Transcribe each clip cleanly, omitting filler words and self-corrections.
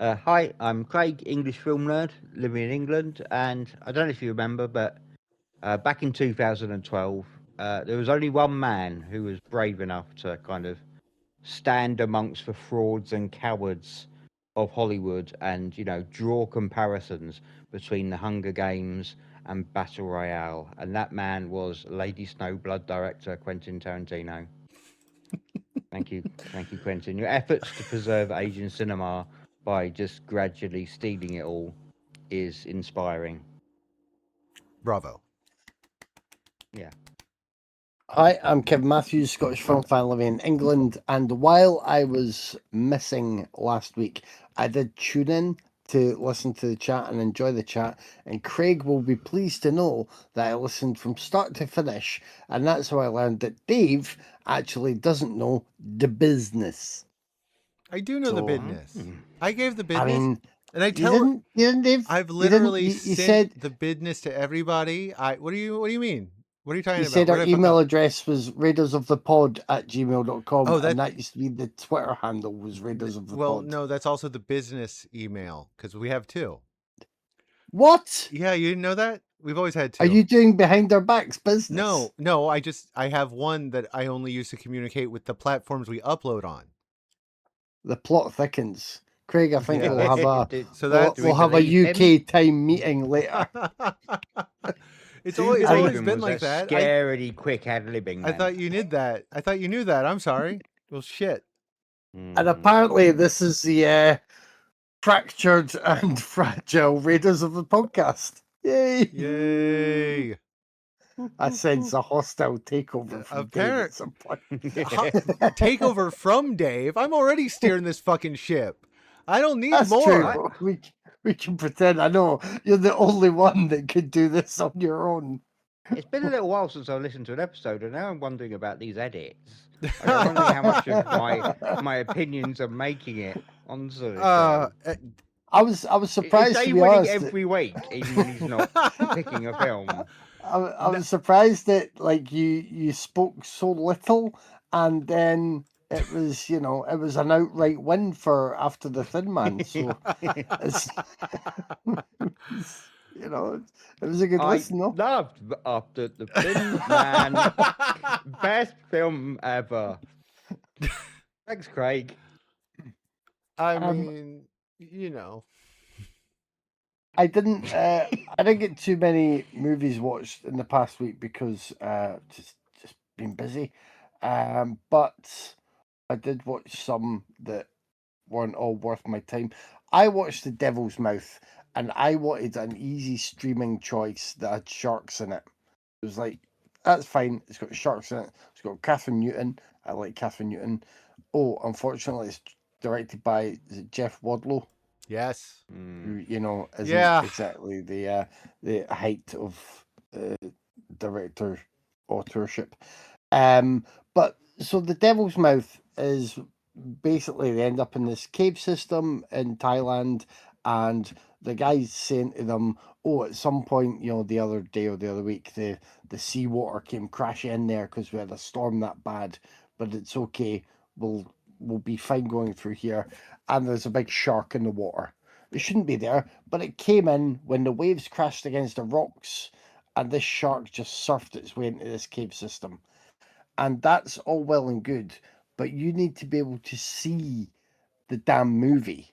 Hi, I'm Craig, English film nerd, living in England, and I don't know if you remember, but back in 2012, there was only one man who was brave enough to kind of stand amongst the frauds and cowards of Hollywood and, draw comparisons between the Hunger Games and Battle Royale, and that man was Lady Snowblood director Quentin Tarantino. Thank you, Quentin. Your efforts to preserve Asian cinema by just gradually stealing it all is inspiring. Bravo. Yeah. Hi, I'm Kevin Matthews, Scottish film fan living in England, and while I was missing last week, I did tune in to listen to the chat and enjoy the chat, and Craig will be pleased to know that I listened from start to finish, and that's how I learned that Dave actually doesn't know the business. I do know the So, business. I gave the business, I mean, and I you tell. didn't, Dave? I've You didn't- literally you sent said the business to everybody. What do you mean? What are you talking you about? said Where our did I fuck email up? address was raidersofthepod@gmail.com, Oh, that- and that used to be the Twitter handle was Raiders of the Well, Pod. no, that's also the business email because we have two. What? Yeah, you didn't know that? We've always had two. Are you doing behind our backs business? No. I have one that I only use to communicate with the platforms we upload on. The plot thickens. Craig, I think Yeah, we'll have a So that we'll have a UK time meeting later. It's To always believe him been was like a that. Scaredy quick ad-libbing. I thought you knew that. I'm sorry. Well, shit. And apparently this is the fractured and fragile Raiders of the podcast. Yay! Yay. I sense a hostile takeover from Dave at some point. Takeover from Dave. I'm already steering this fucking ship. I don't need That's more. True. We can pretend. I know you're the only one that could do this on your own. It's been a little while since I listened to an episode, and now I'm wondering about these edits. I'm wondering how much of my opinions are making it onto the show. I was surprised Is to Dave be winning honest. every week, even when he's not picking a film? I was surprised that like you spoke so little, and then it was it was an outright win for After the Thin Man. So it's, it was a good listen. I loved After the Thin Man. Best film ever. Thanks, Craig. I mean, I didn't get too many movies watched in the past week because just been busy. But I did watch some that weren't all worth my time. I watched The Devil's Mouth, and I wanted an easy streaming choice that had sharks in it. It was like, that's fine. It's got sharks in it. It's got Catherine Newton. I like Catherine Newton. Oh, unfortunately, it's directed by Jeff Wadlow. Yes. Who, isn't exactly the height of director authorship. But so The Devil's Mouth is basically they end up in this cave system in Thailand, and the guy's saying to them, "Oh, at some point, the other day or the other week, the seawater came crashing in there because we had a storm that bad, but it's okay. We'll be fine going through here." And there's a big shark in the water. It shouldn't be there, but it came in when the waves crashed against the rocks, and this shark just surfed its way into this cave system. And that's all well and good, but you need to be able to see the damn movie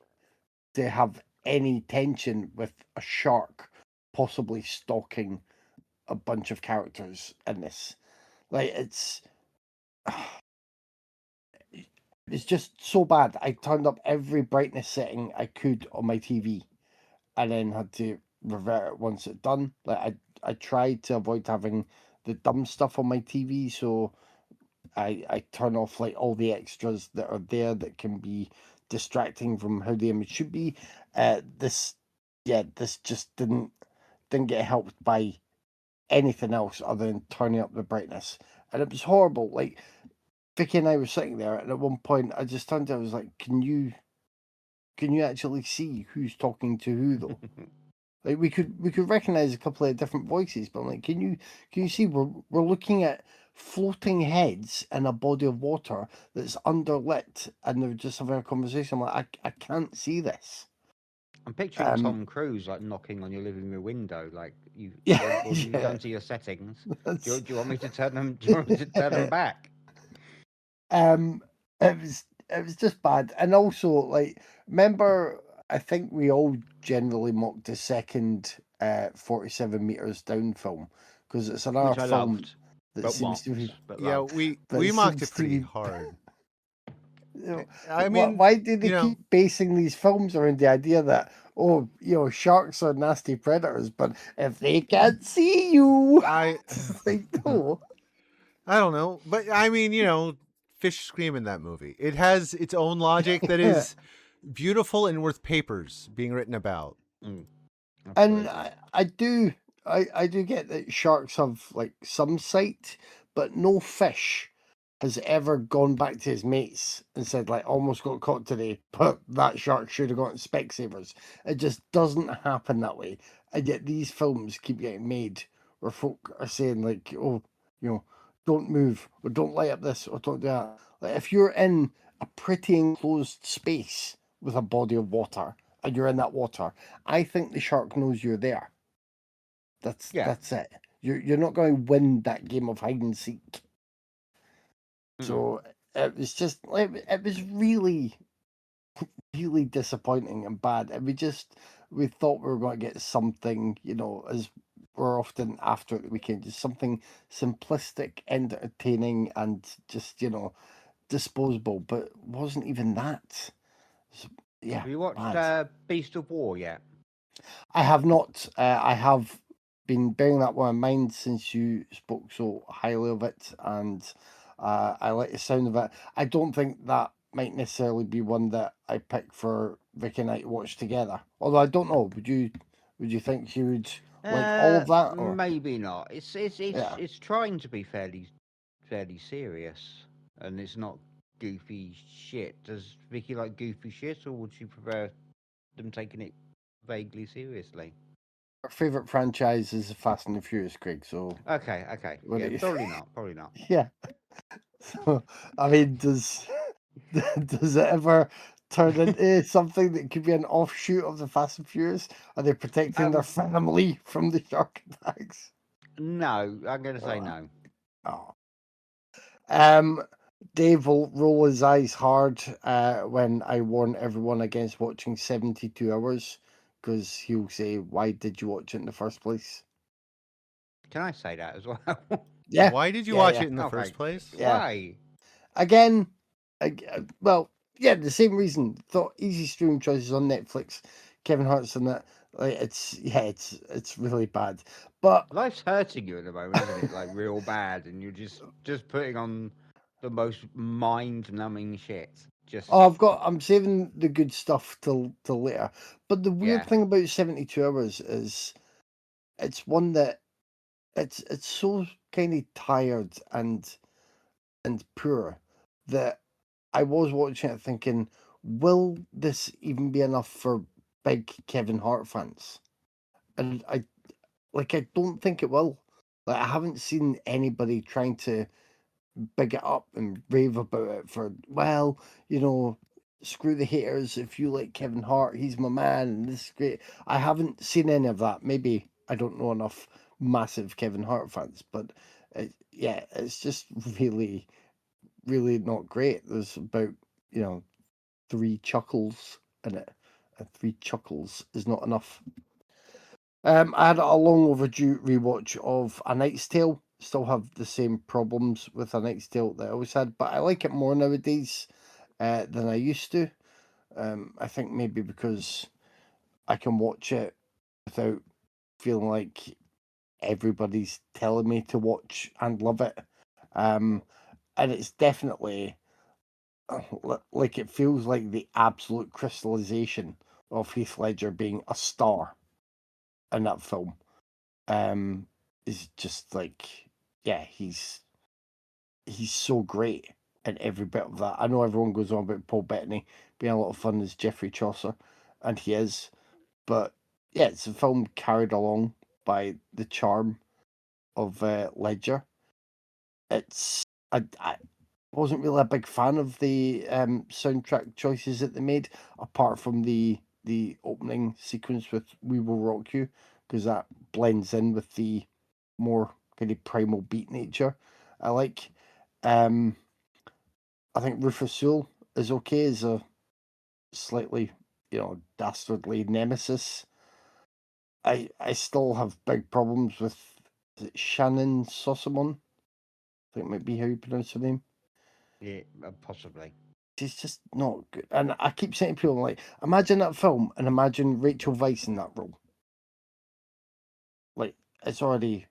to have any tension with a shark possibly stalking a bunch of characters in this. Like, it's just so bad. I turned up every brightness setting I could on my TV and then had to revert it once it's done. Like, I tried to avoid having the dumb stuff on my TV, so I turn off like all the extras that are there that can be distracting from how the image should be. This just didn't get helped by anything else other than turning up the brightness, and it was horrible. Like, Vicky and I were sitting there, and at one point I just turned to her, I was like, can you actually see who's talking to who though? Like, we could recognize a couple of different voices, but I'm like, can you see we're looking at floating heads in a body of water that's underlit, and they're just having a conversation. I'm like, I can't see this. I'm picturing Tom Cruise like knocking on your living room window, like Yeah, what have you yeah. done to your settings? That's, Do you want me to turn them? Do you want me to turn them back? um, it was just bad, and also like remember, I think we all generally mocked the second 47 meters down film because it's another Which I film loved, that but seems to mocked, be but Yeah, loved. we that we mocked seems it to pretty be. hard. You know, I mean, why do they keep basing these films around the idea that sharks are nasty predators, but if they can't see you, it's like no. I don't know, but I mean, fish scream in that movie. It has its own logic that is beautiful and worth papers being written about. And Absolutely. I do get that sharks have like some sight, but no fish has ever gone back to his mates and said like almost got caught today, but that shark should have gotten Specsavers. It just doesn't happen that way. And yet these films keep getting made where folk are saying like, oh, don't move or don't light up this or don't do that. Like if you're in a pretty enclosed space with a body of water and you're in that water, I think the shark knows you're there. Yeah. That's it. You're not going to win that game of hide and seek. Mm. So it was just it was really really disappointing and bad. And we thought we were going to get something, as we're often after at the weekend, just something simplistic, entertaining, and just disposable. But it wasn't even that. So, yeah, Have you watched bad. Beast of War yet? I have not. I have been bearing that one in mind since you spoke so highly of it, and I like the sound of it. I don't think that might necessarily be one that I pick for Vicky and I to watch together. Although I don't know. Would you think she would like all of that, or Maybe not. yeah? It's trying to be fairly serious, and it's not goofy shit. Does Vicky like goofy shit, or would she prefer them taking it vaguely seriously? Our favorite franchise is Fast and the Furious, Craig. So Okay, what yeah, do you? probably not. Yeah. So I mean, does does it ever turn into something that could be an offshoot of the Fast and Furious? Are they protecting their Um, family from the shark attacks? no, I'm gonna say Oh, no. oh. Um, Dave will roll his eyes hard when I warn everyone against watching 72 hours because he'll say, "Why did you watch it in the first place?" Can I say that as well? Yeah, Why did you yeah, watch yeah, it in the Okay, first place? yeah. why? Again, well, yeah, the same reason. Thought easy streaming choices on Netflix. Kevin Hart's in that. Like it's really bad. But Life's hurting you at the moment, isn't it? Like real bad, and you're just putting on the most mind-numbing shit. Just I'm saving the good stuff till later. But the weird yeah. thing about 72 hours is it's one that it's so kind of tired and poor that I was watching it thinking, will this even be enough for big Kevin Hart fans? And I don't think it will. Like I haven't seen anybody trying to big it up and rave about it for screw the haters. If you like Kevin Hart, he's my man and this is great. I haven't seen any of that. Maybe I don't know enough massive Kevin Hart fans, but it's just really, really not great. There's about, you know, three chuckles in it. And three chuckles is not enough. I had a long overdue rewatch of A Knight's Tale. Still have the same problems with A Knight's Tale that I always had, but I like it more nowadays than I used to. I think maybe because I can watch it without feeling like everybody's telling me to watch and love it. And it's definitely like it feels like the absolute crystallization of Heath Ledger being a star in that film. Is just like, yeah, he's so great in every bit of that. I know everyone goes on about Paul Bettany being a lot of fun as Geoffrey Chaucer, and he is, but yeah, it's a film carried along by the charm of Ledger. I wasn't really a big fan of the soundtrack choices that they made, apart from the the opening sequence with "We Will Rock You" because that blends in with the more kind of primal beat nature. I like. I think Rufus Sewell is okay as a slightly, dastardly nemesis. I still have big problems with Shannon Sossamon. I think might be how you pronounce her name. Yeah, possibly. She's just not good. And I keep saying to people, like, imagine that film and imagine Rachel Weisz in that role. Like, it's already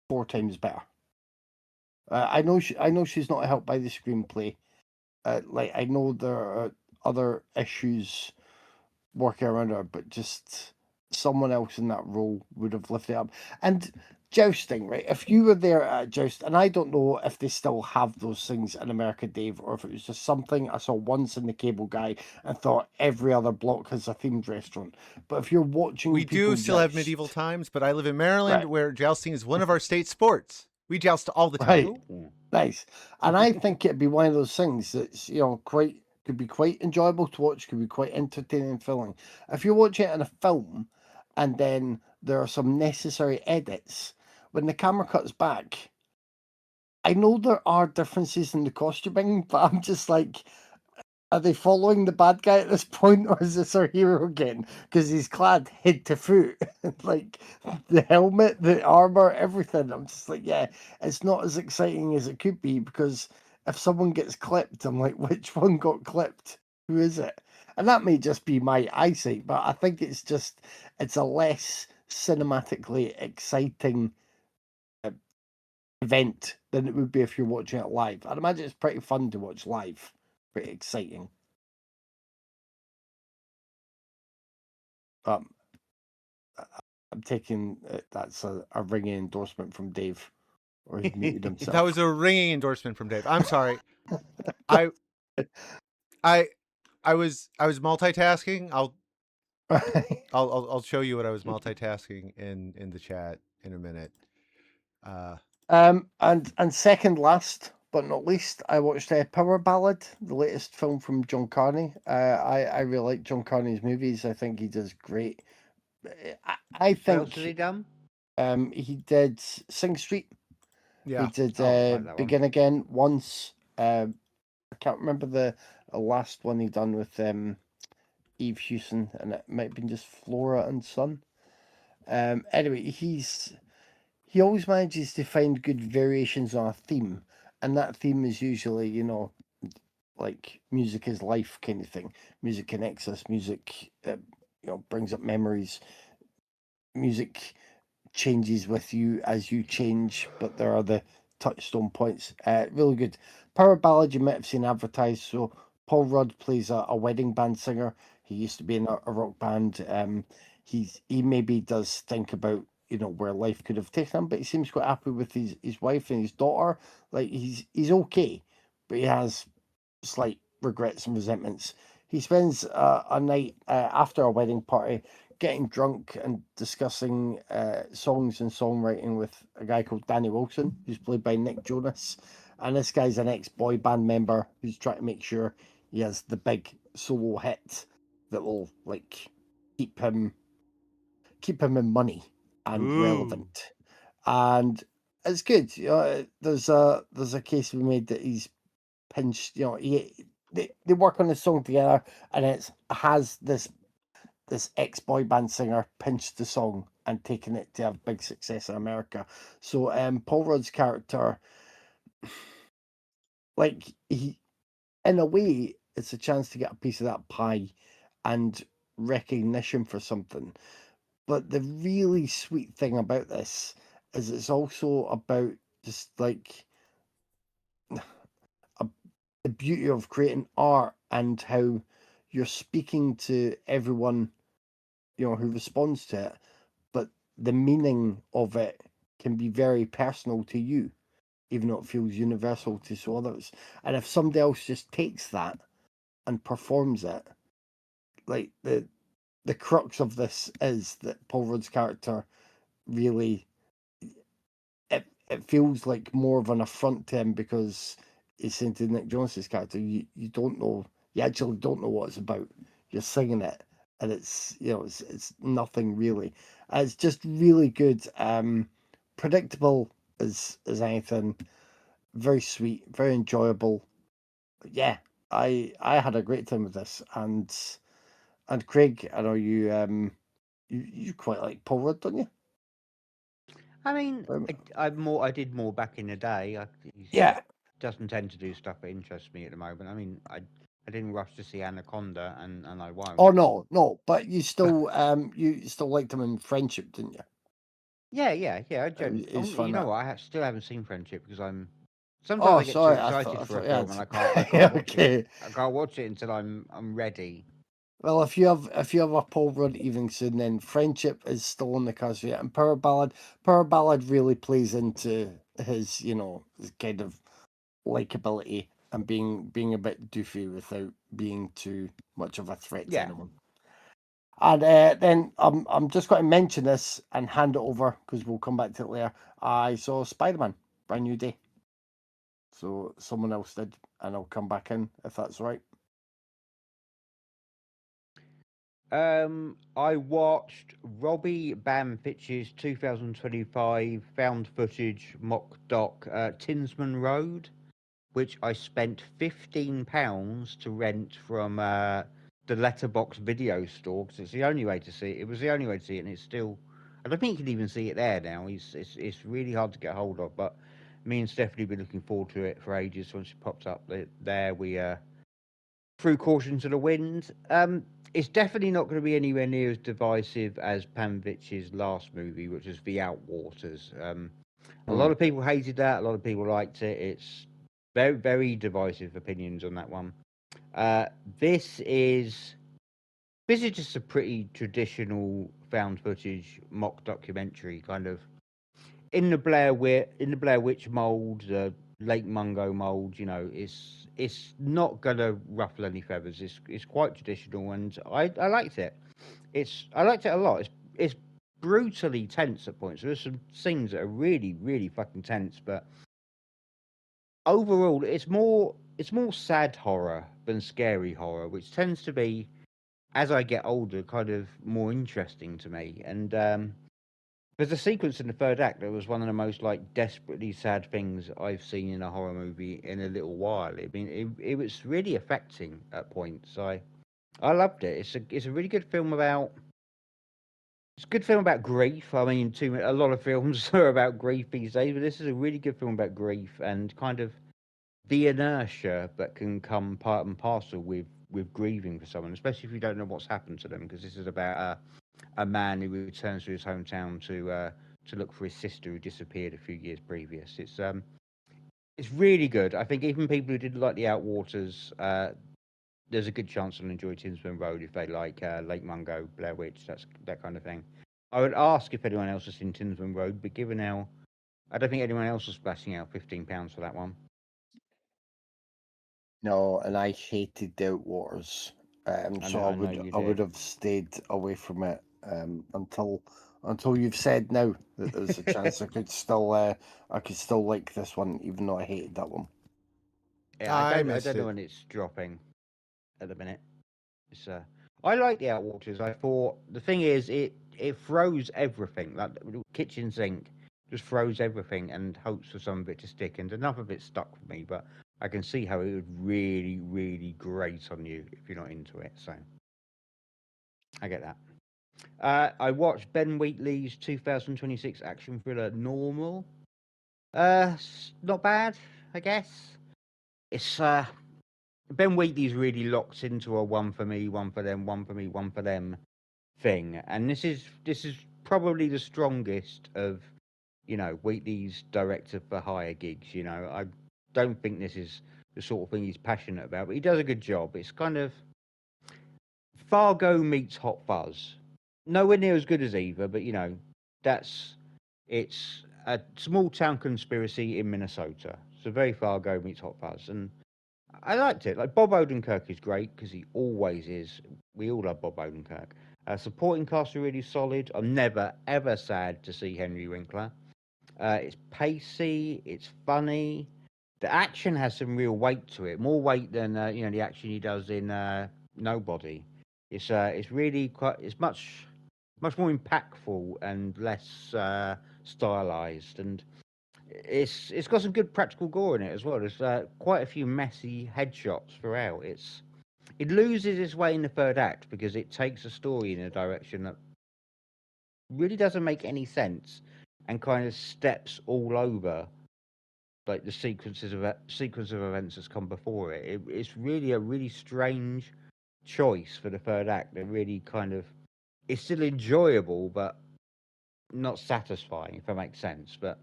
4 times better. I know she's not helped by the screenplay. Like, I know there are other issues working around her, but just someone else in that role would have lifted it up. And jousting, right? If you were there at a joust, and I don't know if they still have those things in America, Dave, or if it was just something I saw once in the Cable Guy and thought every other block has a themed restaurant. But if you're watching, we do still have medieval times, but I live in Maryland, where jousting is one of our state sports. We joust all the time. Right, nice. And I think it'd be one of those things that's could be quite enjoyable to watch, could be quite entertaining and filling. If you watch it in a film, and then there are some necessary edits, when the camera cuts back, I know there are differences in the costuming, but I'm just like, are they following the bad guy at this point, or is this our hero again? Because he's clad head to foot, like the helmet, the armor, everything. I'm just like, yeah, it's not as exciting as it could be, because if someone gets clipped, I'm like, which one got clipped? Who is it? And that may just be my eyesight, but I think it's a less cinematically exciting event than it would be if you're watching it live. I'd imagine it's pretty fun to watch live, pretty exciting. I'm taking that's a ringing endorsement from Dave, or he's muted himself. That was a ringing endorsement from Dave. I'm sorry. I was multitasking. I'll show you what I was multitasking in the chat in a minute. And second last but not least, I watched Power Ballad, the latest film from John Carney. I really like John Carney's movies. I think he does great. I think. What else has he done? He did Sing Street. Yeah. He did Begin Again once. I can't remember the last one he done with Eve Hewson, and it might have been just Flora and Son. Anyway, he always manages to find good variations on a theme, and that theme is usually, like music is life kind of thing. Music connects us. Music, brings up memories. Music changes with you as you change, but there are the touchstone points. Really good. Power Ballad you might have seen advertised. So Paul Rudd plays a wedding band singer. He used to be in a rock band. He maybe does think about where life could have taken him, but he seems quite happy with his wife and his daughter. Like he's okay, but he has slight regrets and resentments. He spends a night after a wedding party getting drunk and discussing songs and songwriting with a guy called Danny Wilson, who's played by Nick Jonas. And this guy's an ex-boy band member who's trying to make sure he has the big solo hit that will keep him in money and relevant. And it's good. There's a case to be made that he's pinched. They work on a song together, and it has this ex-boy band singer pinched the song and taken it to have big success in America. So Paul Rudd's character, he, in a way, it's a chance to get a piece of that pie and recognition for something. But the really sweet thing about this is it's also about just the beauty of creating art and how you're speaking to everyone who responds to it, but the meaning of it can be very personal to you, even though it feels universal to some others. And if somebody else just takes that and performs it, like the crux of this is that Paul Rudd's character really it feels like more of an affront to him, because he's saying to Nick Jonas's character, you don't know, you actually don't know what it's about. You're singing it, and it's it's nothing really. It's just really good, predictable as anything. Very sweet, very enjoyable. Yeah, I had a great time with this, and Craig, I know you quite like Paul Rudd, don't you? I mean, I did more back in the day. He Yeah. doesn't tend to do stuff that interests me at the moment. I mean, I didn't rush to see Anaconda, and I won't. Oh no, but you still liked him in Friendship, didn't you? Yeah. It's You fun. know what? still haven't seen Friendship because sometimes Oh, I get too sorry. excited I for a thought you film had. and I can't watch Okay. it. I can't watch it until I'm ready. Well, if you have a Paul Rudd evening soon, then Friendship is still on the cards for you, and Power Ballad really plays into his his kind of likability and being a bit doofy without being too much of a threat to Yeah. anyone. And then I'm just going to mention this and hand it over because we'll come back to it later. I saw Spider-Man, Brand New Day. So someone else did, and I'll come back in if that's right. I watched Robbie Banfitz's 2025 found footage mock doc, Tinsman Road, which I spent £15 to rent from the Letterbox video store because it's the only way to see it. It was the only way to see it, and it's still. I don't think you can even see it there now. It's really hard to get hold of, but me and Stephanie have been looking forward to it for ages. Once it pops up there, we threw caution to the wind. It's definitely not going to be anywhere near as divisive as Panvich's last movie, which was The Outwaters. A lot of people hated that. A lot of people liked it. It's very, very divisive opinions on that one. This is just a pretty traditional found footage mock documentary, kind of in the Blair Witch mold, the Lake Mungo mold. You know, it's not gonna ruffle any feathers. It's quite traditional, and I liked it. I liked it a lot. It's brutally tense at points. There's some scenes that are really, really fucking tense, but overall, it's more sad horror than scary horror, which tends to be, as I get older, kind of more interesting to me. And there's a sequence in the third act that was one of the most like desperately sad things I've seen in a horror movie in a little while. I mean, it was really affecting at points. I loved it. It's a really good film about. It's a good film about grief. I mean, a lot of films are about grief these days, but this is a really good film about grief and kind of the inertia that can come part and parcel with grieving for someone, especially if you don't know what's happened to them. Because this is about a man who returns to his hometown to look for his sister who disappeared a few years previous. It's really good. I think even people who didn't like the Outwaters, there's a good chance they'll enjoy Tinsman Road if they like Lake Mungo, Blair Witch, that kind of thing. I would ask if anyone else has seen Tinsman Road, but given how I don't think anyone else was splashing out £15 for that one. No, and I hated the Outwaters. So I would have stayed away from it until you've said now that there's a chance I could still like this one, even though I hated that one. Yeah, I don't know when it's dropping at the minute. It's I like the Outwaters. I thought the thing is it throws everything, like the kitchen sink just throws everything and hopes for some of it to stick, and enough of it stuck for me, but I can see how it would really, really grate on you if you're not into it. So I get that. I watched Ben Wheatley's 2026 action thriller Normal. Not bad, I guess. It's Ben Wheatley's really locked into a one for me, one for them, one for me, one for them thing, and this is probably the strongest of Wheatley's director for hire gigs. I don't think this is the sort of thing he's passionate about, but he does a good job. It's kind of Fargo meets Hot Fuzz. Nowhere near as good as either, but it's a small town conspiracy in Minnesota. So very Fargo meets Hot Fuzz, and I liked it. Like Bob Odenkirk is great because he always is. We all love Bob Odenkirk. Supporting cast are really solid. I'm never ever sad to see Henry Winkler. It's pacey. It's funny. The action has some real weight to it. More weight than the action he does in Nobody. It's really it's much more impactful and less stylized, and it's got some good practical gore in it as well. There's quite a few messy headshots throughout. It loses its way in the third act because it takes a story in a direction that really doesn't make any sense and kind of steps all over like the sequence of events that's come before it. It's really a really strange choice for the third act. That really kind of it's still enjoyable but not satisfying, if that makes sense. But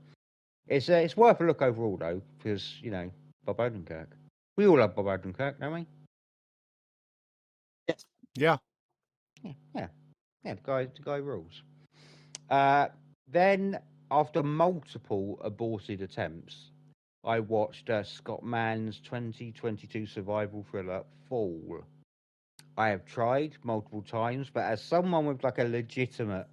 it's worth a look overall though, because Bob Odenkirk. We all love Bob Odenkirk, don't we? Yeah. Yeah. The guy rules. Then, after multiple aborted attempts, I watched Scott Mann's 2022 survival thriller Fall. I have tried multiple times, but as someone with like a legitimate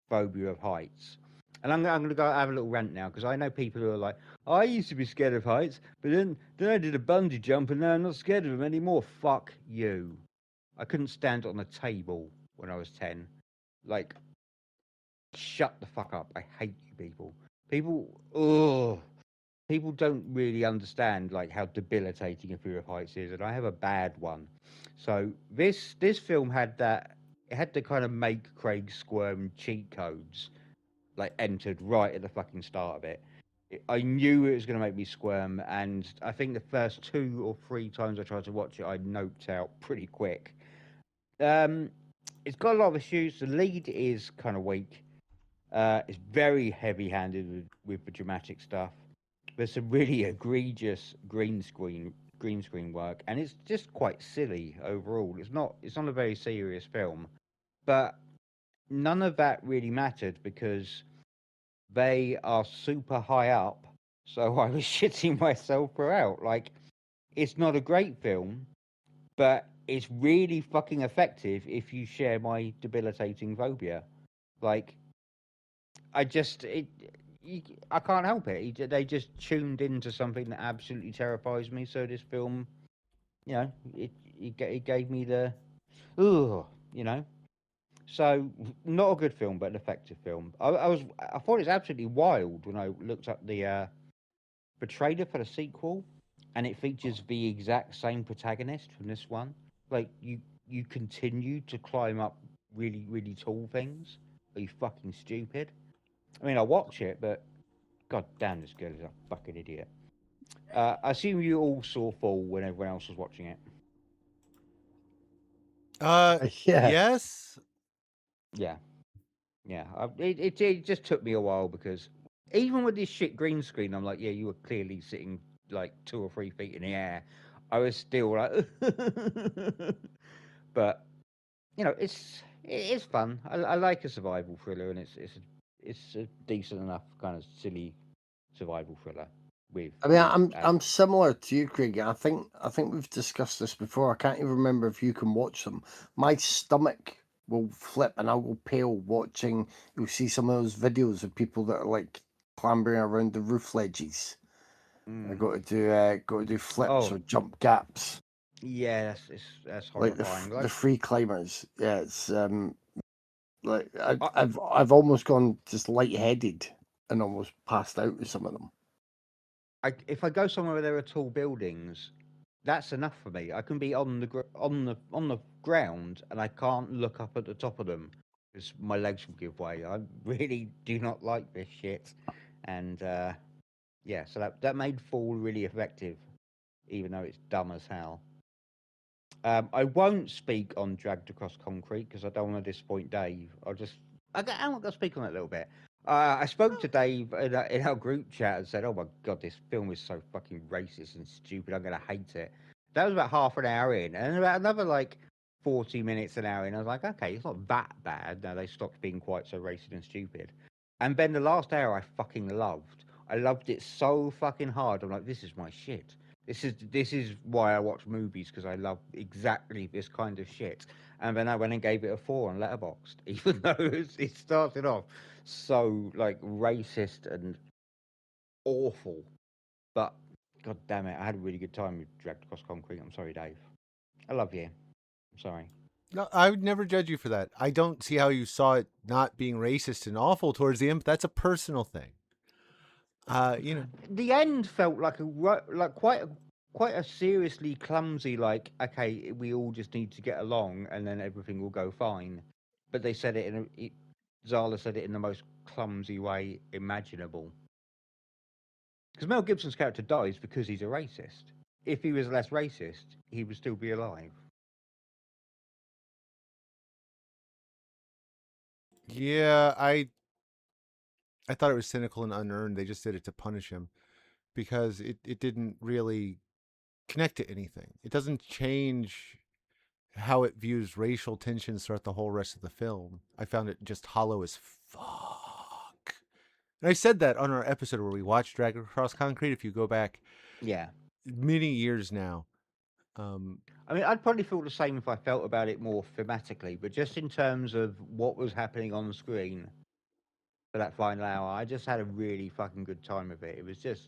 phobia of heights, and I'm going to go have a little rant now because I know people who are like, I used to be scared of heights, but then I did a bungee jump and now I'm not scared of them anymore. Fuck you. I couldn't stand on a table when I was 10. Like, shut the fuck up. I hate you people. People don't really understand like how debilitating a fear of heights is, and I have a bad one. So this film had that. It had the kind of make Craig squirm cheat codes like entered right at the fucking start of it. I knew it was going to make me squirm, and I think the first 2 or 3 times I tried to watch it, I noped out pretty quick. Um, it's got a lot of issues. The lead is kind of weak. It's very heavy-handed with the dramatic stuff. There's some really egregious green screen work, and it's just quite silly overall. It's not a very serious film, but none of that really mattered because they are super high up. So I was shitting myself throughout. Like, it's not a great film, but it's really fucking effective if you share my debilitating phobia. Like, I just it, you, I can't help it. They just tuned into something that absolutely terrifies me. So this film, it gave me the ugh, you know. So not a good film, but an effective film. I thought it was absolutely wild when I looked up the trailer for the sequel, and it features the exact same protagonist from this one. Like you continue to climb up really really tall things. Are you fucking stupid? I mean, I watch it, but god damn, this girl is a fucking idiot. I assume you all saw Fall when everyone else was watching it. Yeah. Yes. Yeah, yeah. It just took me a while because even with this shit green screen, I'm like, yeah, you were clearly sitting like 2 or 3 feet in the air. I was still like, but it's fun. I like a survival thriller, and it's a decent enough kind of silly survival thriller with. I mean, with I'm similar to you, Craig. I think we've discussed this before. I can't even remember if you can watch them. My stomach will flip and I will pale watching. You'll see some of those videos of people that are like clambering around the roof ledges. I got to do flips Oh, or jump gaps yeah, that's like horrifying. the Like, free climbers. Yeah, it's like I, I've almost gone just lightheaded and almost passed out with some of them. if I go somewhere where there are tall buildings, that's enough for me. I can be on the ground and I can't look up at the top of them because my legs will give way. I really do not like this shit, and yeah, so that made Fall really effective, even though it's dumb as hell. I won't speak on Dragged Across Concrete because I don't want to disappoint Dave. I'm going to speak on it a little bit. I spoke to Dave in our group chat and said, "Oh my god, this film is so fucking racist and stupid. I'm going to hate it." That was about half an hour in, and about another like 40 minutes an hour in, I was like, "Okay, it's not that bad." Now they stopped being quite so racist and stupid. And then the last hour, I fucking loved. I loved it so fucking hard. I'm like, "This is my shit." This is why I watch movies because I love exactly this kind of shit. And then I went and gave it a 4 on Letterboxd, even though it started off so like racist and awful. But god damn it, I had a really good time with Dragged Across Concrete. I'm sorry, Dave. I love you. I'm sorry. No, I would never judge you for that. I don't see how you saw it not being racist and awful towards the end, but that's a personal thing. The end felt like quite a seriously clumsy, like, okay, we all just need to get along and then everything will go fine. But they said Zala said it in the most clumsy way imaginable. Because Mel Gibson's character dies because he's a racist. If he was less racist, he would still be alive. Yeah, I thought it was cynical and unearned. They just did it to punish him because it didn't really connect to anything. It doesn't change how it views racial tensions throughout the whole rest of the film. I found it just hollow as fuck. And I said that on our episode where we watched Drag Across Concrete. If you go back, many years now. I mean, I'd probably feel the same if I felt about it more thematically, but just in terms of what was happening on screen for that final hour, I just had a really fucking good time with it. It was just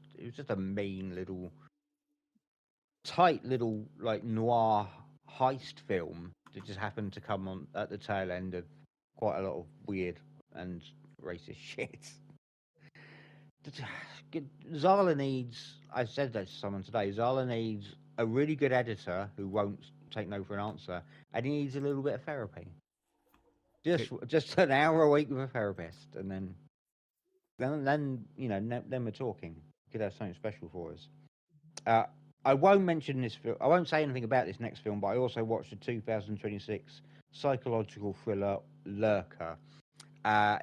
a mean little, tight little, like, noir heist film that just happened to come on at the tail end of quite a lot of weird and racist shit. Zala needs, I said that to someone today, Zala needs a really good editor who won't take no for an answer, and he needs a little bit of therapy. Just an hour a week with a therapist, and then then we're talking. Could have something special for us. I won't mention this film. I won't say anything about this next film, but I also watched the 2026 psychological thriller Lurker.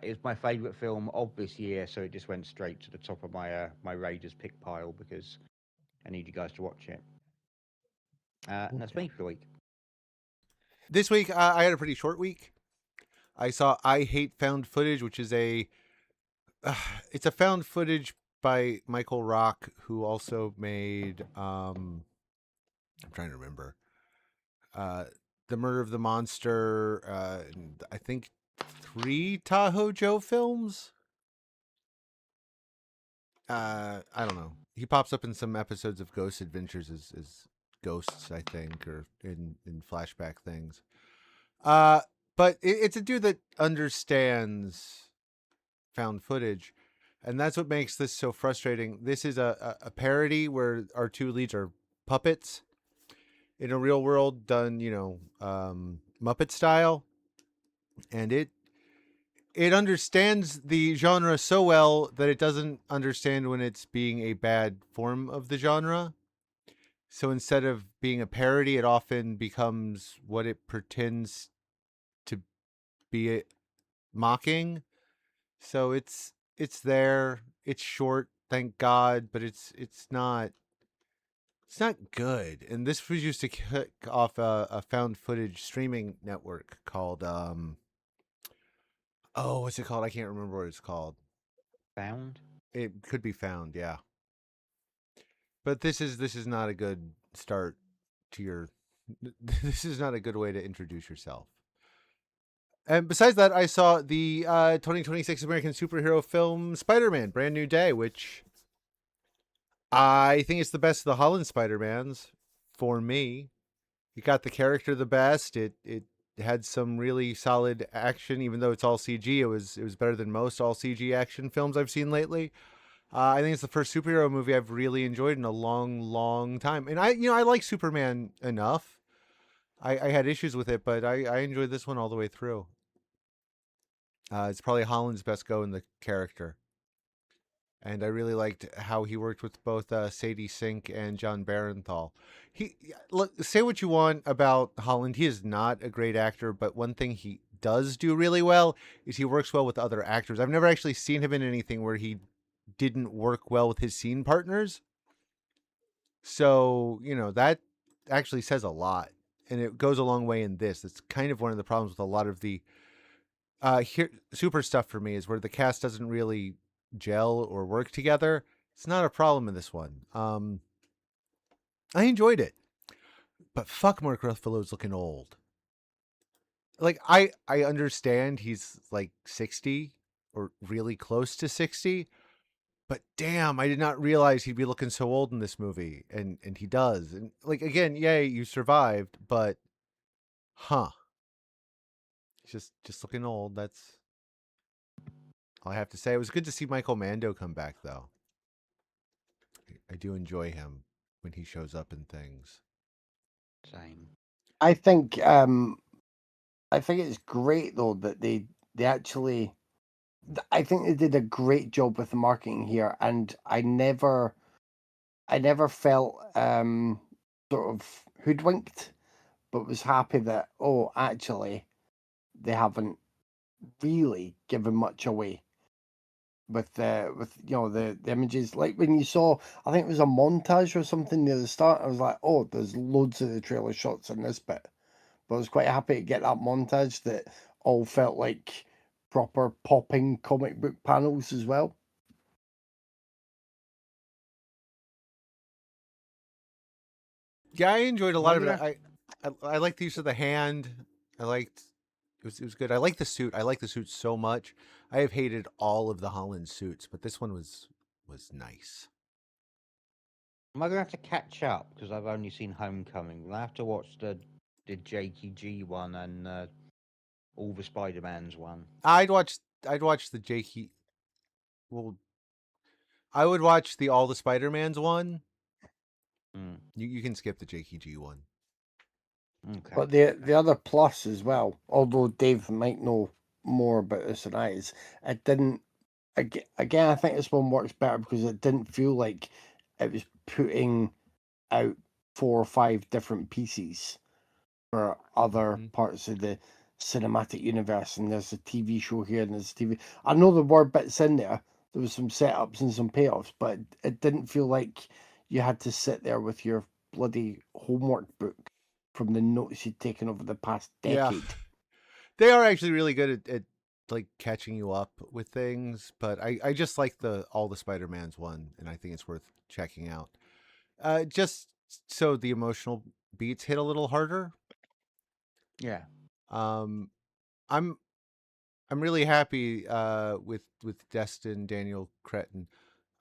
It's my favourite film of this year, so it just went straight to the top of my Raiders pick pile because I need you guys to watch it. And that's me for the week. This week, I had a pretty short week. I saw I Hate Found Footage, which is it's a found footage by Michael Rock, who also made, I'm trying to remember, The Murder of the Monster, I think 3 Tahoe Joe films. I don't know. He pops up in some episodes of Ghost Adventures as ghosts, I think, or in flashback things. But it's a dude that understands found footage, and that's what makes this so frustrating. This is a parody where our two leads are puppets in a real world done, Muppet style, and it understands the genre so well that it doesn't understand when it's being a bad form of the genre. So instead of being a parody, it often becomes what it pretends to be mocking. So it's there. It's short, thank God, but it's not good. And this was used to kick off a found footage streaming network called what's it called? I can't remember what it's called. Found? It could be Found, yeah. But this is not a good start to your. This is not a good way to introduce yourself. And besides that, I saw the 2026 American superhero film Spider-Man: Brand New Day, which I think it's the best of the Holland Spider-Mans for me. It got the character the best. It had some really solid action, even though it's all CG. It was better than most all CG action films I've seen lately. I think it's the first superhero movie I've really enjoyed in a long, long time. And I like Superman enough. I had issues with it, but I enjoyed this one all the way through. It's probably Holland's best go in the character. And I really liked how he worked with both Sadie Sink and John Barenthal. Say what you want about Holland. He is not a great actor, but one thing he does do really well is he works well with other actors. I've never actually seen him in anything where he didn't work well with his scene partners. So, that actually says a lot. And it goes a long way in this. It's kind of one of the problems with a lot of the super stuff for me is where the cast doesn't really gel or work together. It's not a problem in this one. I enjoyed it. But fuck, Mark Ruffalo's looking old. Like, I understand he's like 60 or really close to 60, but damn, I did not realize he'd be looking so old in this movie, and he does. And like, again, yay, you survived, but just looking old. That's all I have to say. It was good to see Michael Mando come back, though. I do enjoy him when he shows up in things. Same. I think it's great though that they actually. I think they did a great job with the marketing here, and I never felt sort of hoodwinked, but was happy that actually they haven't really given much away with the images. Like when you saw, I think it was a montage or something near the start. I was like, oh, there's loads of the trailer shots in this bit, but I was quite happy to get that montage that all felt like proper popping comic book panels as well. Yeah, I enjoyed a lot of it. I liked the use of the hand. I liked it was good. I like the suit. I like the suit so much. I have hated all of the Holland suits, but this one was nice. Am I gonna have to catch up because I've only seen Homecoming? Will I have to watch the JTG one and all the Spider-Mans one? I'd watch the Jakey. Well, I would watch the all the Spider-Mans one. You can skip the JTG one. Okay. But the other plus as well, although Dave might know more about this than I, is it didn't. Again, I think this one works better because it didn't feel like it was putting out 4 or 5 different pieces for other parts of the cinematic universe. And there's a TV show here, and there's a TV. I know there were bits in there. There was some setups and some payoffs, but it didn't feel like you had to sit there with your bloody homework book from the notes you'd taken over the past decade. Yeah. They are actually really good at like catching you up with things, but I just like the all the Spider-Mans one, and I think it's worth checking out. Just so the emotional beats hit a little harder. Yeah. I'm really happy with Destin Daniel Cretton.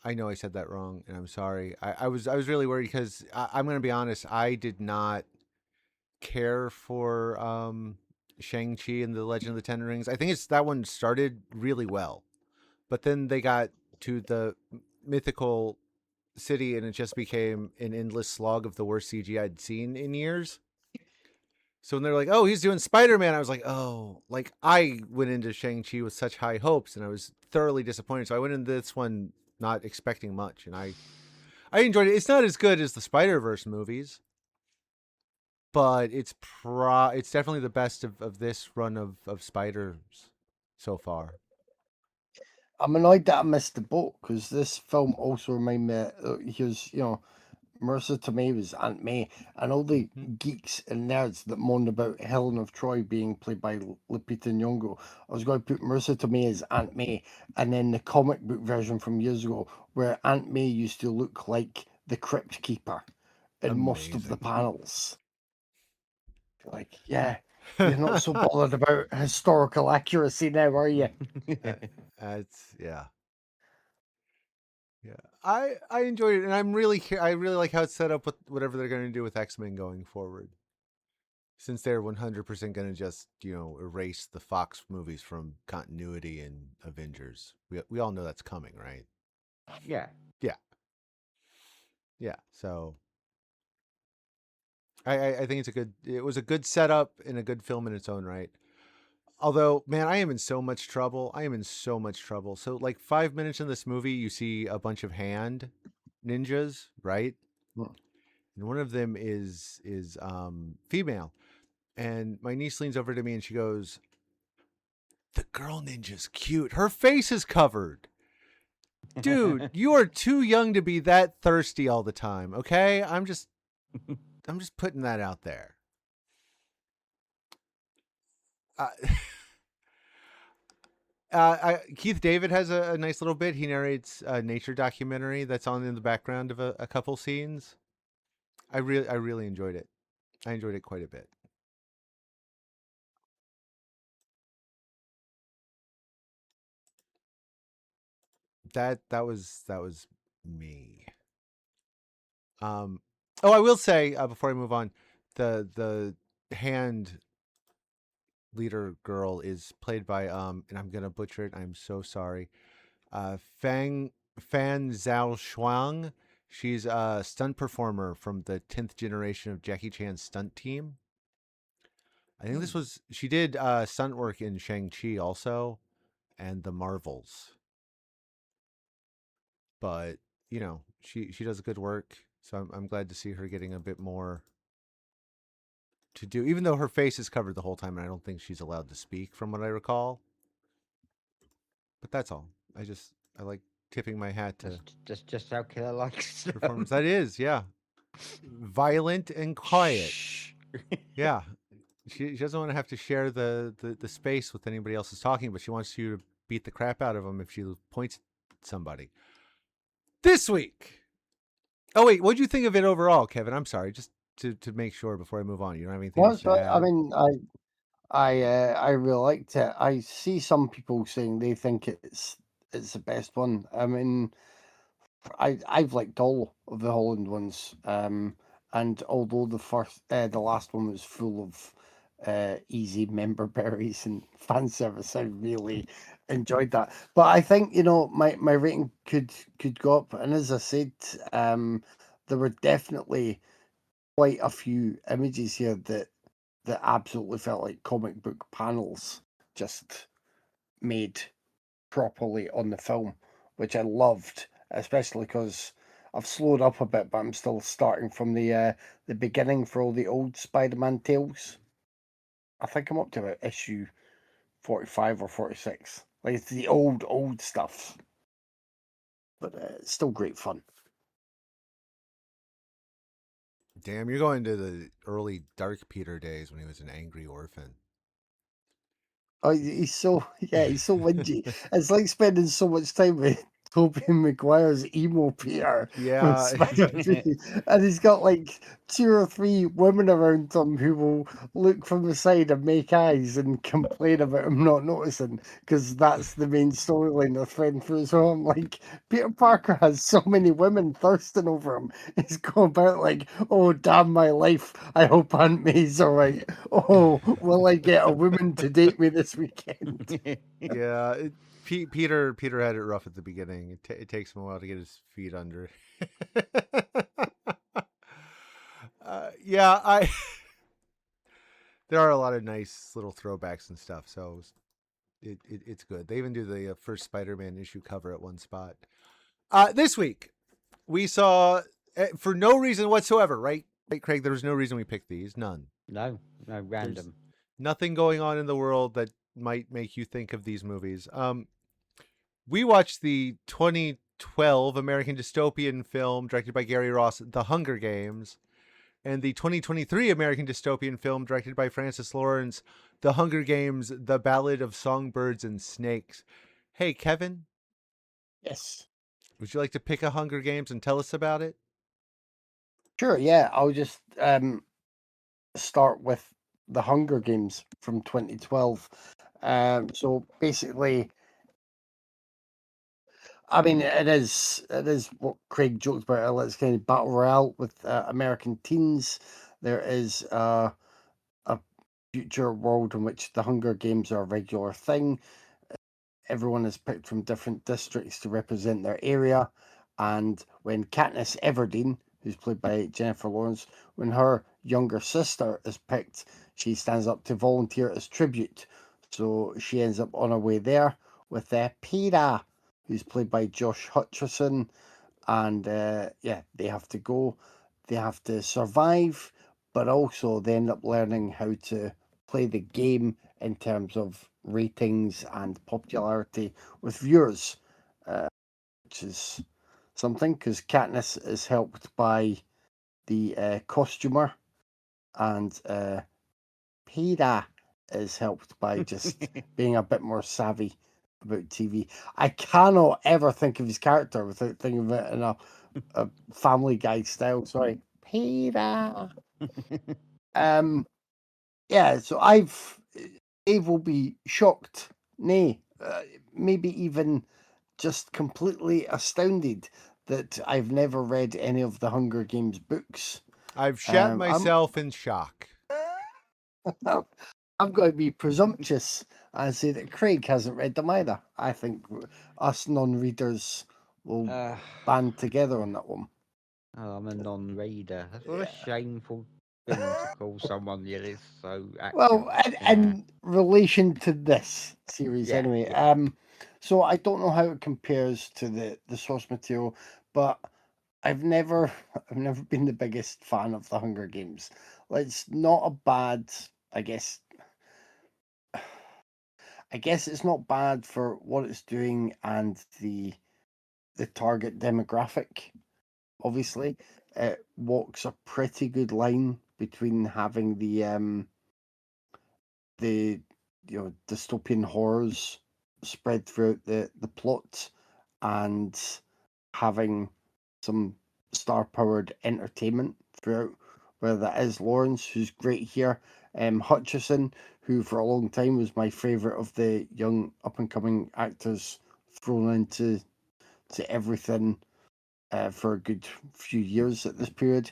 I know I said that wrong, and I'm sorry. I was really worried because I'm going to be honest. I did not care for Shang-Chi and the Legend of the Ten Rings. I think it's that one started really well, but then they got to the mythical city, and it just became an endless slog of the worst CG I'd seen in years. So when they're like, "Oh, he's doing Spider-Man," I was like, "Oh!" Like I went into Shang-Chi with such high hopes, and I was thoroughly disappointed. So I went into this one not expecting much, and I enjoyed it. It's not as good as the Spider-Verse movies, but it's definitely the best of this run of Spiders so far. I'm annoyed that I missed the boat because this film also reminded me. Here's Marissa Tomei was Aunt May, and all the geeks and nerds that moaned about Helen of Troy being played by Lupita Nyong'o. I was going to put Marissa Tomei as Aunt May, and then the comic book version from years ago, where Aunt May used to look like the Crypt Keeper in most of the panels. Like, yeah, you're not so bothered about historical accuracy now, are you? It's yeah. I enjoyed it, and I really like how it's set up with whatever they're going to do with X-Men going forward. Since they're 100% going to just erase the Fox movies from continuity in Avengers, we all know that's coming, right? Yeah. So I think it was a good setup and a good film in its own right. Although, man, I am in so much trouble. So, like 5 minutes in this movie, you see a bunch of hand ninjas, right? And one of them is female. And my niece leans over to me and she goes, "The girl ninja's cute. Her face is covered." Dude, you are too young to be that thirsty all the time, okay? I'm just putting that out there. Keith David has a nice little bit. He narrates a nature documentary that's on in the background of a couple scenes. I really enjoyed it. I enjoyed it quite a bit. That was me. I will say before I move on, the hand leader girl is played by and I'm gonna butcher it. I'm so sorry. Fan Zhao Shuang. She's a stunt performer from the 10th generation of Jackie Chan's stunt team. I think she did stunt work in Shang-Chi also and the Marvels. But, you know, she does good work. So I'm glad to see her getting a bit more to do, even though her face is covered the whole time and I don't think she's allowed to speak from what I recall. But that's all. I like tipping my hat to just how Killer likes performance. That is, yeah. Violent and quiet. Yeah. She doesn't want to have to share the space with anybody else who's talking, but she wants you to beat the crap out of them if she points at somebody. This week. Oh, wait. What'd you think of it overall, Kevin? I'm sorry. Just to make sure before I move on. You don't have anything else to add? I mean, I really liked it. I see some people saying they think it's the best one. I mean, I've liked all of the Holland ones. And although the last one was full of easy member berries and fan service, I really enjoyed that. But I think, you know, my rating could go up. And as I said, there were definitely quite a few images here that absolutely felt like comic book panels just made properly on the film, which I loved, especially because I've slowed up a bit, but I'm still starting from the beginning for all the old Spider-Man tales. I think I'm up to about issue 45 or 46. Like, it's the old stuff, but it's still great fun. Damn, you're going to the early Dark Peter days when he was an angry orphan. Oh, he's so whingy. It's like spending so much time with Tobey Maguire's emo Peter. Yeah. And he's got like 2 or 3 women around him who will look from the side and make eyes and complain about him not noticing, because that's the main storyline of Friend through. So I'm like, Peter Parker has so many women thirsting over him. He's going about like, oh, damn my life. I hope Aunt May's all right. Oh, will I get a woman to date me this weekend? Yeah. Peter had it rough at the beginning. It takes him a while to get his feet under. Yeah, there are a lot of nice little throwbacks and stuff, so it's good. They even do the first Spider-Man issue cover at one spot. This week we saw, for no reason whatsoever, right, Craig? There was no reason we picked these. None. No, random. There's nothing going on in the world that might make you think of these movies. We watched the 2012 American dystopian film directed by Gary Ross, The Hunger Games, and the 2023 American dystopian film directed by Francis Lawrence, The Hunger Games, The Ballad of Songbirds and Snakes. Hey, Kevin? Yes. Would you like to pick a Hunger Games and tell us about it? Sure, yeah. I'll just start with The Hunger Games from 2012. So basically, I mean, it is what Craig joked about earlier. It's kind of battle royale with American teens. There is a future world in which the Hunger Games are a regular thing. Everyone is picked from different districts to represent their area. And when Katniss Everdeen, who's played by Jennifer Lawrence, when her younger sister is picked, she stands up to volunteer as tribute. So she ends up on her way there with Peter, who's played by Josh Hutcherson. And yeah, they have to go. They have to survive, but also they end up learning how to play the game in terms of ratings and popularity with viewers, which is something, because Katniss is helped by the costumer, and Peter is helped by just being a bit more savvy about TV. I cannot ever think of his character without thinking of it in a Family Guy style. Sorry, Peter. Yeah, so Dave will be shocked, nay, maybe even just completely astounded that I've never read any of the Hunger Games books. I've shat myself in shock. I'm going to be presumptuous and say that Craig hasn't read them either. I think us non-readers will band together on that one. Oh, I'm a non-reader. That's what a shameful thing to call someone that is so accurate. Well, in relation to this series, anyway. Yeah. So I don't know how it compares to the source material, but I've never been the biggest fan of the Hunger Games. Like, it's not a bad, I guess it's not bad for what it's doing and the target demographic. Obviously, it walks a pretty good line between having the dystopian horrors spread throughout the plot and having some star-powered entertainment throughout, whether that is Lawrence, who's great here, Hutchison, who for a long time was my favourite of the young up-and-coming actors thrown into everything for a good few years at this period.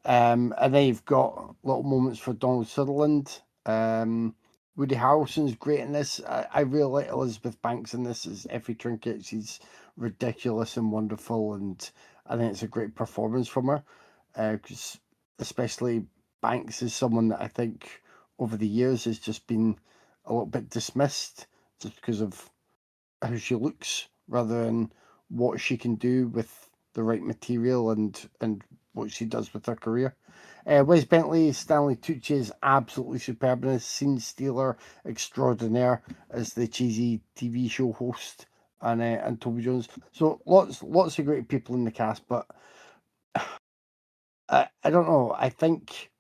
And then you've got little moments for Donald Sutherland. Woody Harrelson's great in this. I really like Elizabeth Banks in this as Effie Trinket. She's ridiculous and wonderful, and I think it's a great performance from her. Because especially Banks is someone that I think over the years has just been a little bit dismissed just because of how she looks rather than what she can do with the right material and what she does with her career. Wes Bentley, Stanley Tucci is absolutely superb in this. Scene stealer extraordinaire as the cheesy TV show host, and Toby Jones. So lots of great people in the cast, but I don't know. I think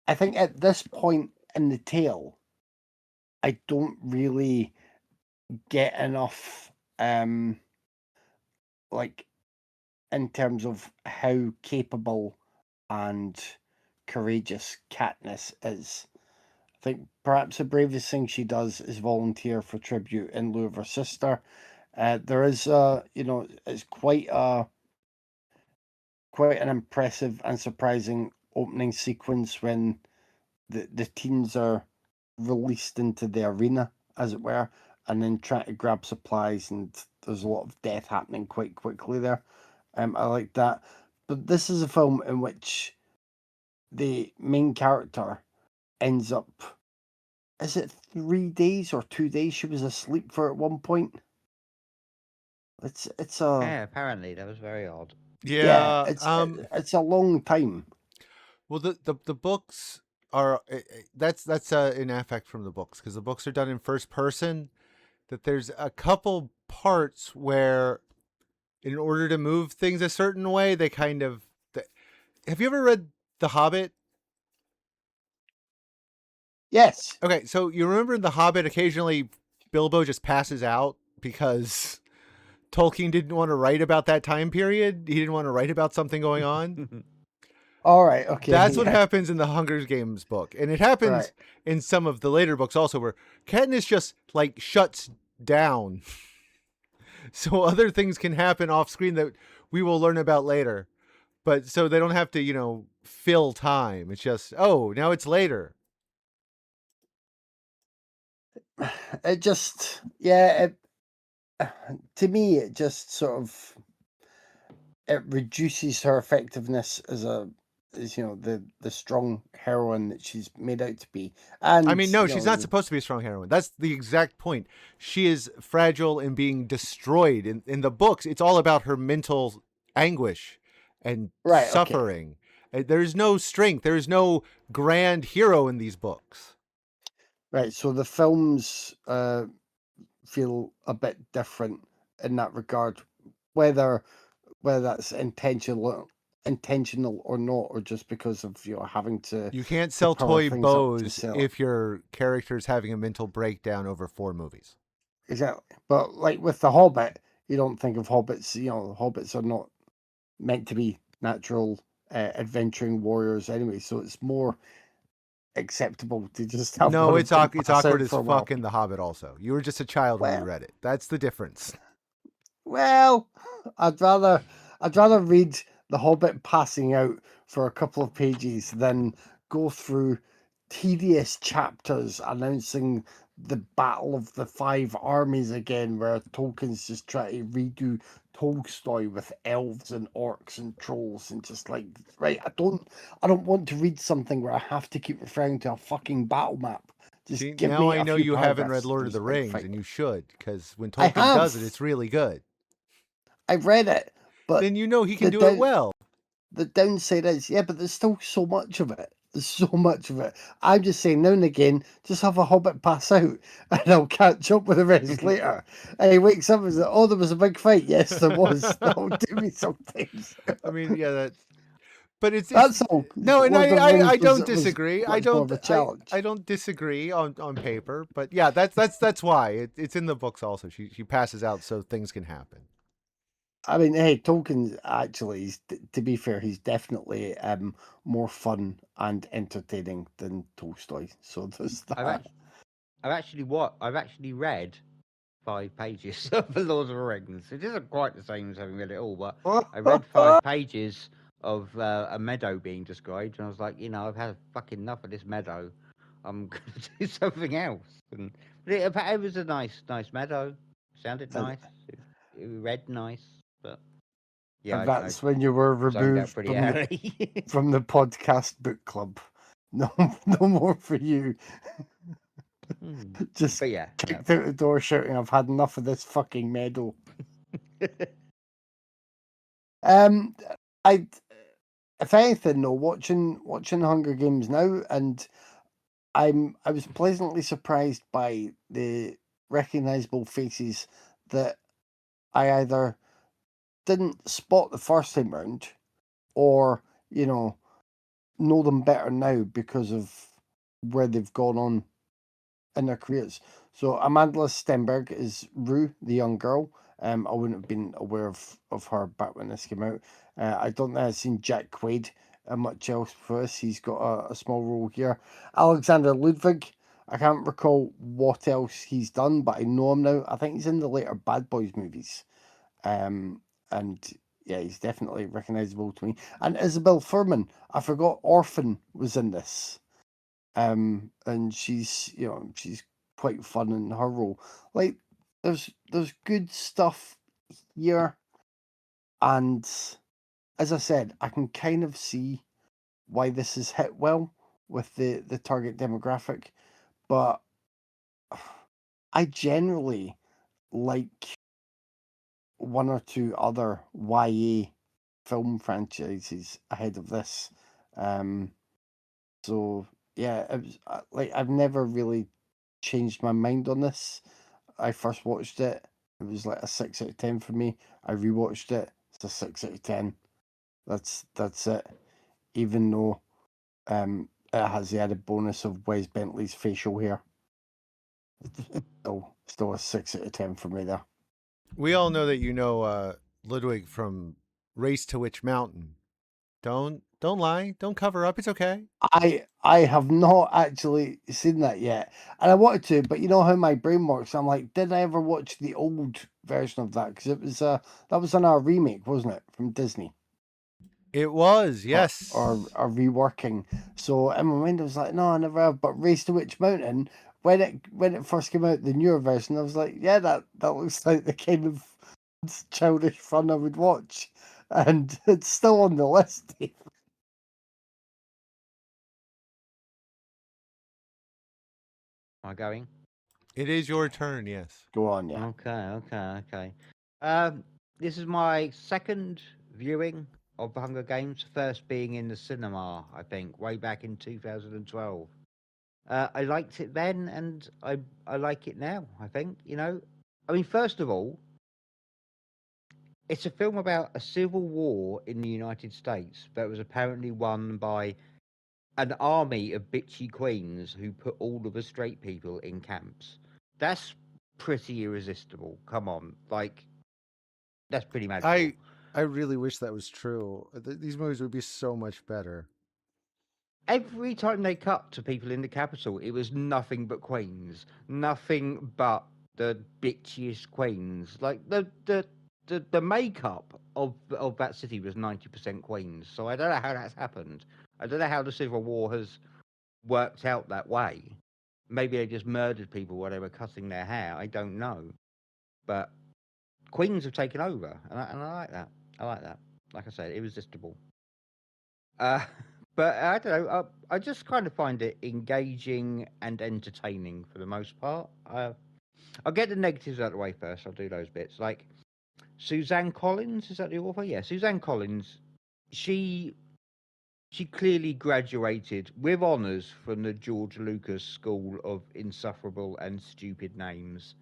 at this point in the tale, I don't really get enough like in terms of how capable and courageous Katniss is. I think perhaps the bravest thing she does is volunteer for tribute in lieu of her sister. There is it's quite an impressive and surprising opening sequence when the teens are released into the arena, as it were, and then trying to grab supplies, and there's a lot of death happening quite quickly there. I like that. But this is a film in which the main character ends up, is it 3 days or 2 days she was asleep for at one point? It's apparently that was very odd. Yeah, it's a long time. Well, the books are that's an affect from the books, because the books are done in first person. That there's a couple parts where, in order to move things a certain way, they kind of. Have you ever read The Hobbit? Yes. Okay, so you remember in The Hobbit, occasionally Bilbo just passes out because Tolkien didn't want to write about that time period. He didn't want to write about something going on. All right, okay. That's what happens in the Hunger Games book. And it happens in some of the later books also, where Katniss just like shuts down. So other things can happen off screen that we will learn about later. But so they don't have to, fill time. It's just, now it's later. It just, to me, it just sort of, it reduces her effectiveness as the strong heroine that she's made out to be. And I mean, no, she's not supposed to be a strong heroine. That's the exact point. She is fragile and being destroyed. In the books, it's all about her mental anguish and suffering. Okay. There's no strength. There's no grand hero in these books. Right. So the films feel a bit different in that regard, whether that's intentional or not, or just because of having to. You can't sell toy bows if your character's having a mental breakdown over 4 movies. Exactly, but like with The Hobbit, you don't think of hobbits. Hobbits are not meant to be natural adventuring warriors anyway, so it's more acceptable to just have. No, it's awkward as fuck in The Hobbit. Also, you were just a child when you read it. That's the difference. Well, I'd rather read The Hobbit passing out for a couple of pages than go through tedious chapters announcing the Battle of the Five Armies again, where Tolkien's just trying to redo Tolstoy with elves and orcs and trolls, and just like, right, I don't want to read something where I have to keep referring to a fucking battle map. Just See, give now me I a know few you haven't paragraphs read to Lord do of the this big Rings, fight. and you should, because when I Tolkien does it, have. it's really good. I've read it, but Then you know he can the do down- it well. the downside is, yeah, but there's still so much of it. There's so much of it. I'm just saying, now and again, just have a hobbit pass out, and I'll catch up with the rest later. And he wakes up and says, "Oh, there was a big fight." Yes, there was. That'll do me sometimes. I mean, yeah, that. But it's That's all. no, and Lord of the Rings I don't was disagree. I much more don't of a challenge. I don't disagree on paper. But yeah, that's why it's in the books also. She passes out so things can happen. I mean, hey, Tolkien actually, to be fair, he's definitely more fun and entertaining than Tolstoy. So there's that. I've actually read 5 pages of The Lord of the Rings. It isn't quite the same as having read it all, but I read 5 pages of a meadow being described, and I was like, I've had fucking enough of this meadow. I'm going to do something else. And it was a nice meadow. Sounded nice. It read nice, but yeah, And I that's when you were zoned out removed pretty early. from the podcast book club. No, no more for you. Just But yeah, kicked out the door shouting, "I've had enough of this fucking meadow." I, if anything, though, watching Hunger Games now, and I was pleasantly surprised by the recognizable faces that I either didn't spot the first time round, or know them better now because of where they've gone on in their careers. So Amanda Stenberg is Rue, the young girl. I wouldn't have been aware of her back when this came out. I don't think I've seen Jack Quaid much else for us. He's got a small role here. Alexander Ludwig, I can't recall what else he's done, but I know him now. I think he's in the later Bad Boys movies. And yeah, he's definitely recognizable to me. And Isabel Furman, I forgot Orphan was in this. And she's she's quite fun in her role. Like there's good stuff here, and as I said, I can kind of see why this is hit well with the target demographic, but I generally like one or two other YA film franchises ahead of this. So yeah, it was like I've never really changed my mind on this. I first watched it, it was like a 6 out of 10 for me. I rewatched it, it's a 6 out of 10. That's it. Even though it has the added bonus of Wes Bentley's facial hair. Still a 6 out of 10 for me there. We all know that you know Ludwig from Race to Witch Mountain. Don't lie. Don't cover up. It's okay. I have not actually seen that yet, and I wanted to, but you know how my brain works. I'm like, did I ever watch the old version of that? Because it was that was on our remake, wasn't it, from Disney? It was, yes. Or reworking. So in my mind, I was like, no, I never have. But Race to Witch Mountain, when it first came out, the newer version, I was like, yeah, that looks like the kind of childish fun I would watch, and it's still on the list. Am I going? It is your turn, yes. Go on, yeah. Okay. This is my second viewing of the Hunger Games, first being in the cinema, I think, way back in 2012. I liked it then, and I like it now, I think, I mean, first of all, it's a film about a civil war in the United States that was apparently won by an army of bitchy queens who put all of the straight people in camps. That's pretty irresistible. Come on, like that's pretty magical. I really wish that was true. These movies would be so much better. Every time they cut to people in the capital, it was nothing but queens, nothing but the bitchiest queens. Like the makeup of that city was 90% queens. So I don't know how that's happened. I don't know how the Civil War has worked out that way. Maybe they just murdered people while they were cutting their hair. I don't know, but queens have taken over, and I like that. I like that. Like I said, irresistible. But I don't know. I just kind of find it engaging and entertaining for the most part. I'll get the negatives out of the way first. I'll do those bits. Like Suzanne Collins, is that the author? Yeah, Suzanne Collins. She clearly graduated with honours from the George Lucas School of Insufferable and Stupid Names.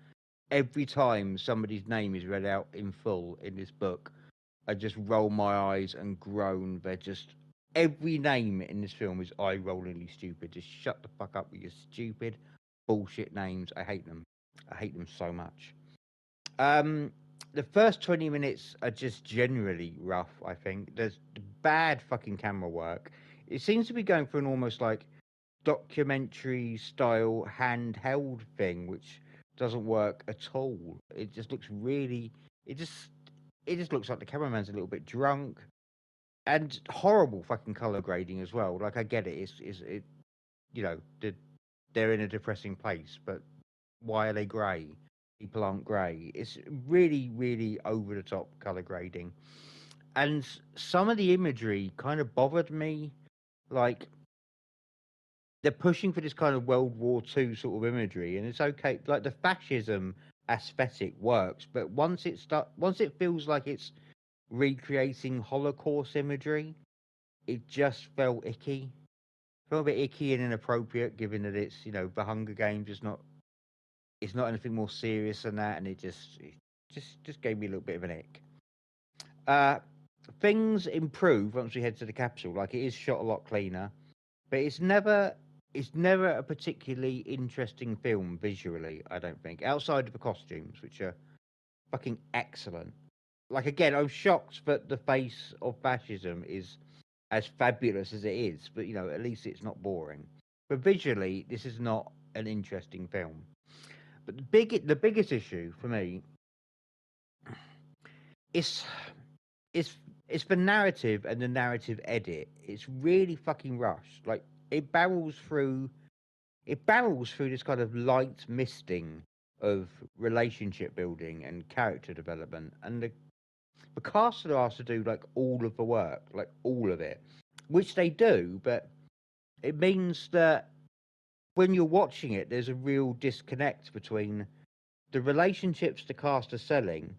Every time somebody's name is read out in full in this book, I just roll my eyes and groan. They're just every name in this film is eye-rollingly stupid. Just shut the fuck up with your stupid bullshit names. I hate them. I hate them so much. The first 20 minutes are just generally rough, I think. There's bad fucking camera work. It seems to be going for an almost like documentary style handheld thing, which doesn't work at all. It just looks really it just looks like the cameraman's a little bit drunk, and horrible fucking color grading as well. Like I get it, it you know, they're in a depressing place, but why are they grey? People aren't grey. It's really, really over the top color grading, and some of the imagery kind of bothered me. Like they're pushing for this kind of World War II sort of imagery, and it's okay. Like the fascism aesthetic works, but once it feels like it's recreating Holocaust imagery, it just felt icky. Felt a bit icky and inappropriate, given that it's the Hunger Games. It's not anything more serious than that, and it just gave me a little bit of an ick. Things improve once we head to the capsule. Like it is shot a lot cleaner, but it's never a particularly interesting film visually. I don't think, outside of the costumes, which are fucking excellent. Like again, I'm shocked that the face of fascism is as fabulous as it is, but at least it's not boring. But visually, this is not an interesting film. But the biggest issue for me is the narrative and the narrative edit. It's really fucking rushed. Like it barrels through this kind of light misting of relationship building and character development, and the cast are asked to do like all of the work, like all of it, which they do, but it means that when you're watching it, there's a real disconnect between the relationships the cast are selling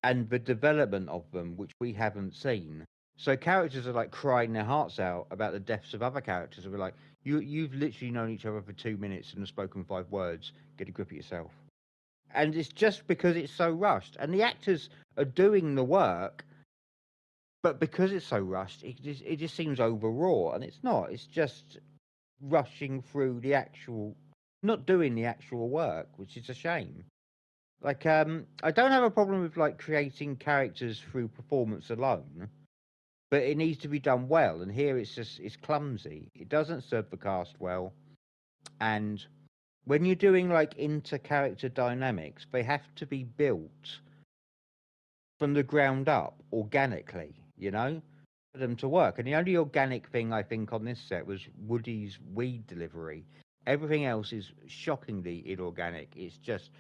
and the development of them, which we haven't seen. So characters are like crying their hearts out about the deaths of other characters, and we're like, you've literally known each other for 2 minutes and have spoken 5 words. Get a grip of yourself. And it's just because it's so rushed, and the actors are doing the work, but because it's so rushed, it just seems overwrought, and it's not. It's just rushing through the actual, not doing the actual work, which is a shame. Like, I don't have a problem with like creating characters through performance alone, but it needs to be done well. And here it's clumsy. It doesn't serve the cast well, and when you're doing like inter-character dynamics, they have to be built from the ground up organically, for them to work. And the only organic thing I think on this set was Woody's weed delivery. Everything else is shockingly inorganic. It's just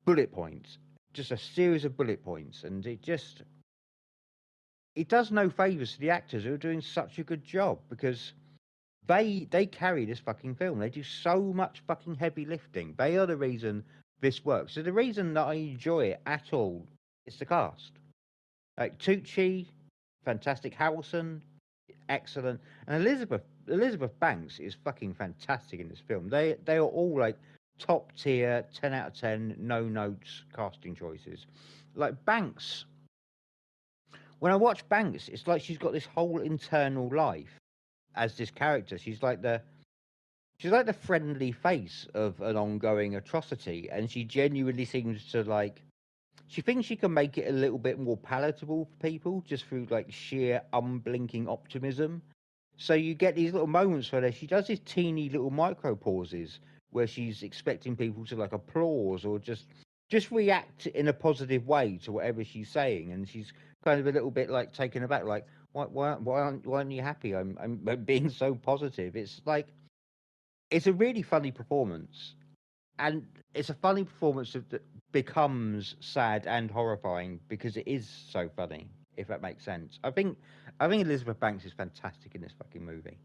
bullet points, just a series of bullet points, and it does no favors to the actors who are doing such a good job, because they carry this fucking film. They do so much fucking heavy lifting. They are the reason this works. So the reason that I enjoy it at all is the cast. Like Tucci, fantastic. Harrelson, excellent. And Elizabeth Banks is fucking fantastic in this film. They are all like top tier, 10 out of 10, no notes casting choices. Like Banks, when I watch Banks, it's like she's got this whole internal life as this character. She's like the friendly face of an ongoing atrocity, and she genuinely seems to like, she thinks she can make it a little bit more palatable for people just through like sheer unblinking optimism. So you get these little moments where she does these teeny little micro pauses where she's expecting people to like applause or just react in a positive way to whatever she's saying, and she's kind of a little bit like taken aback, like why aren't you happy? I'm being so positive. It's like it's a really funny performance, and it's a funny performance that becomes sad and horrifying because it is so funny. If that makes sense, I think Elizabeth Banks is fantastic in this fucking movie.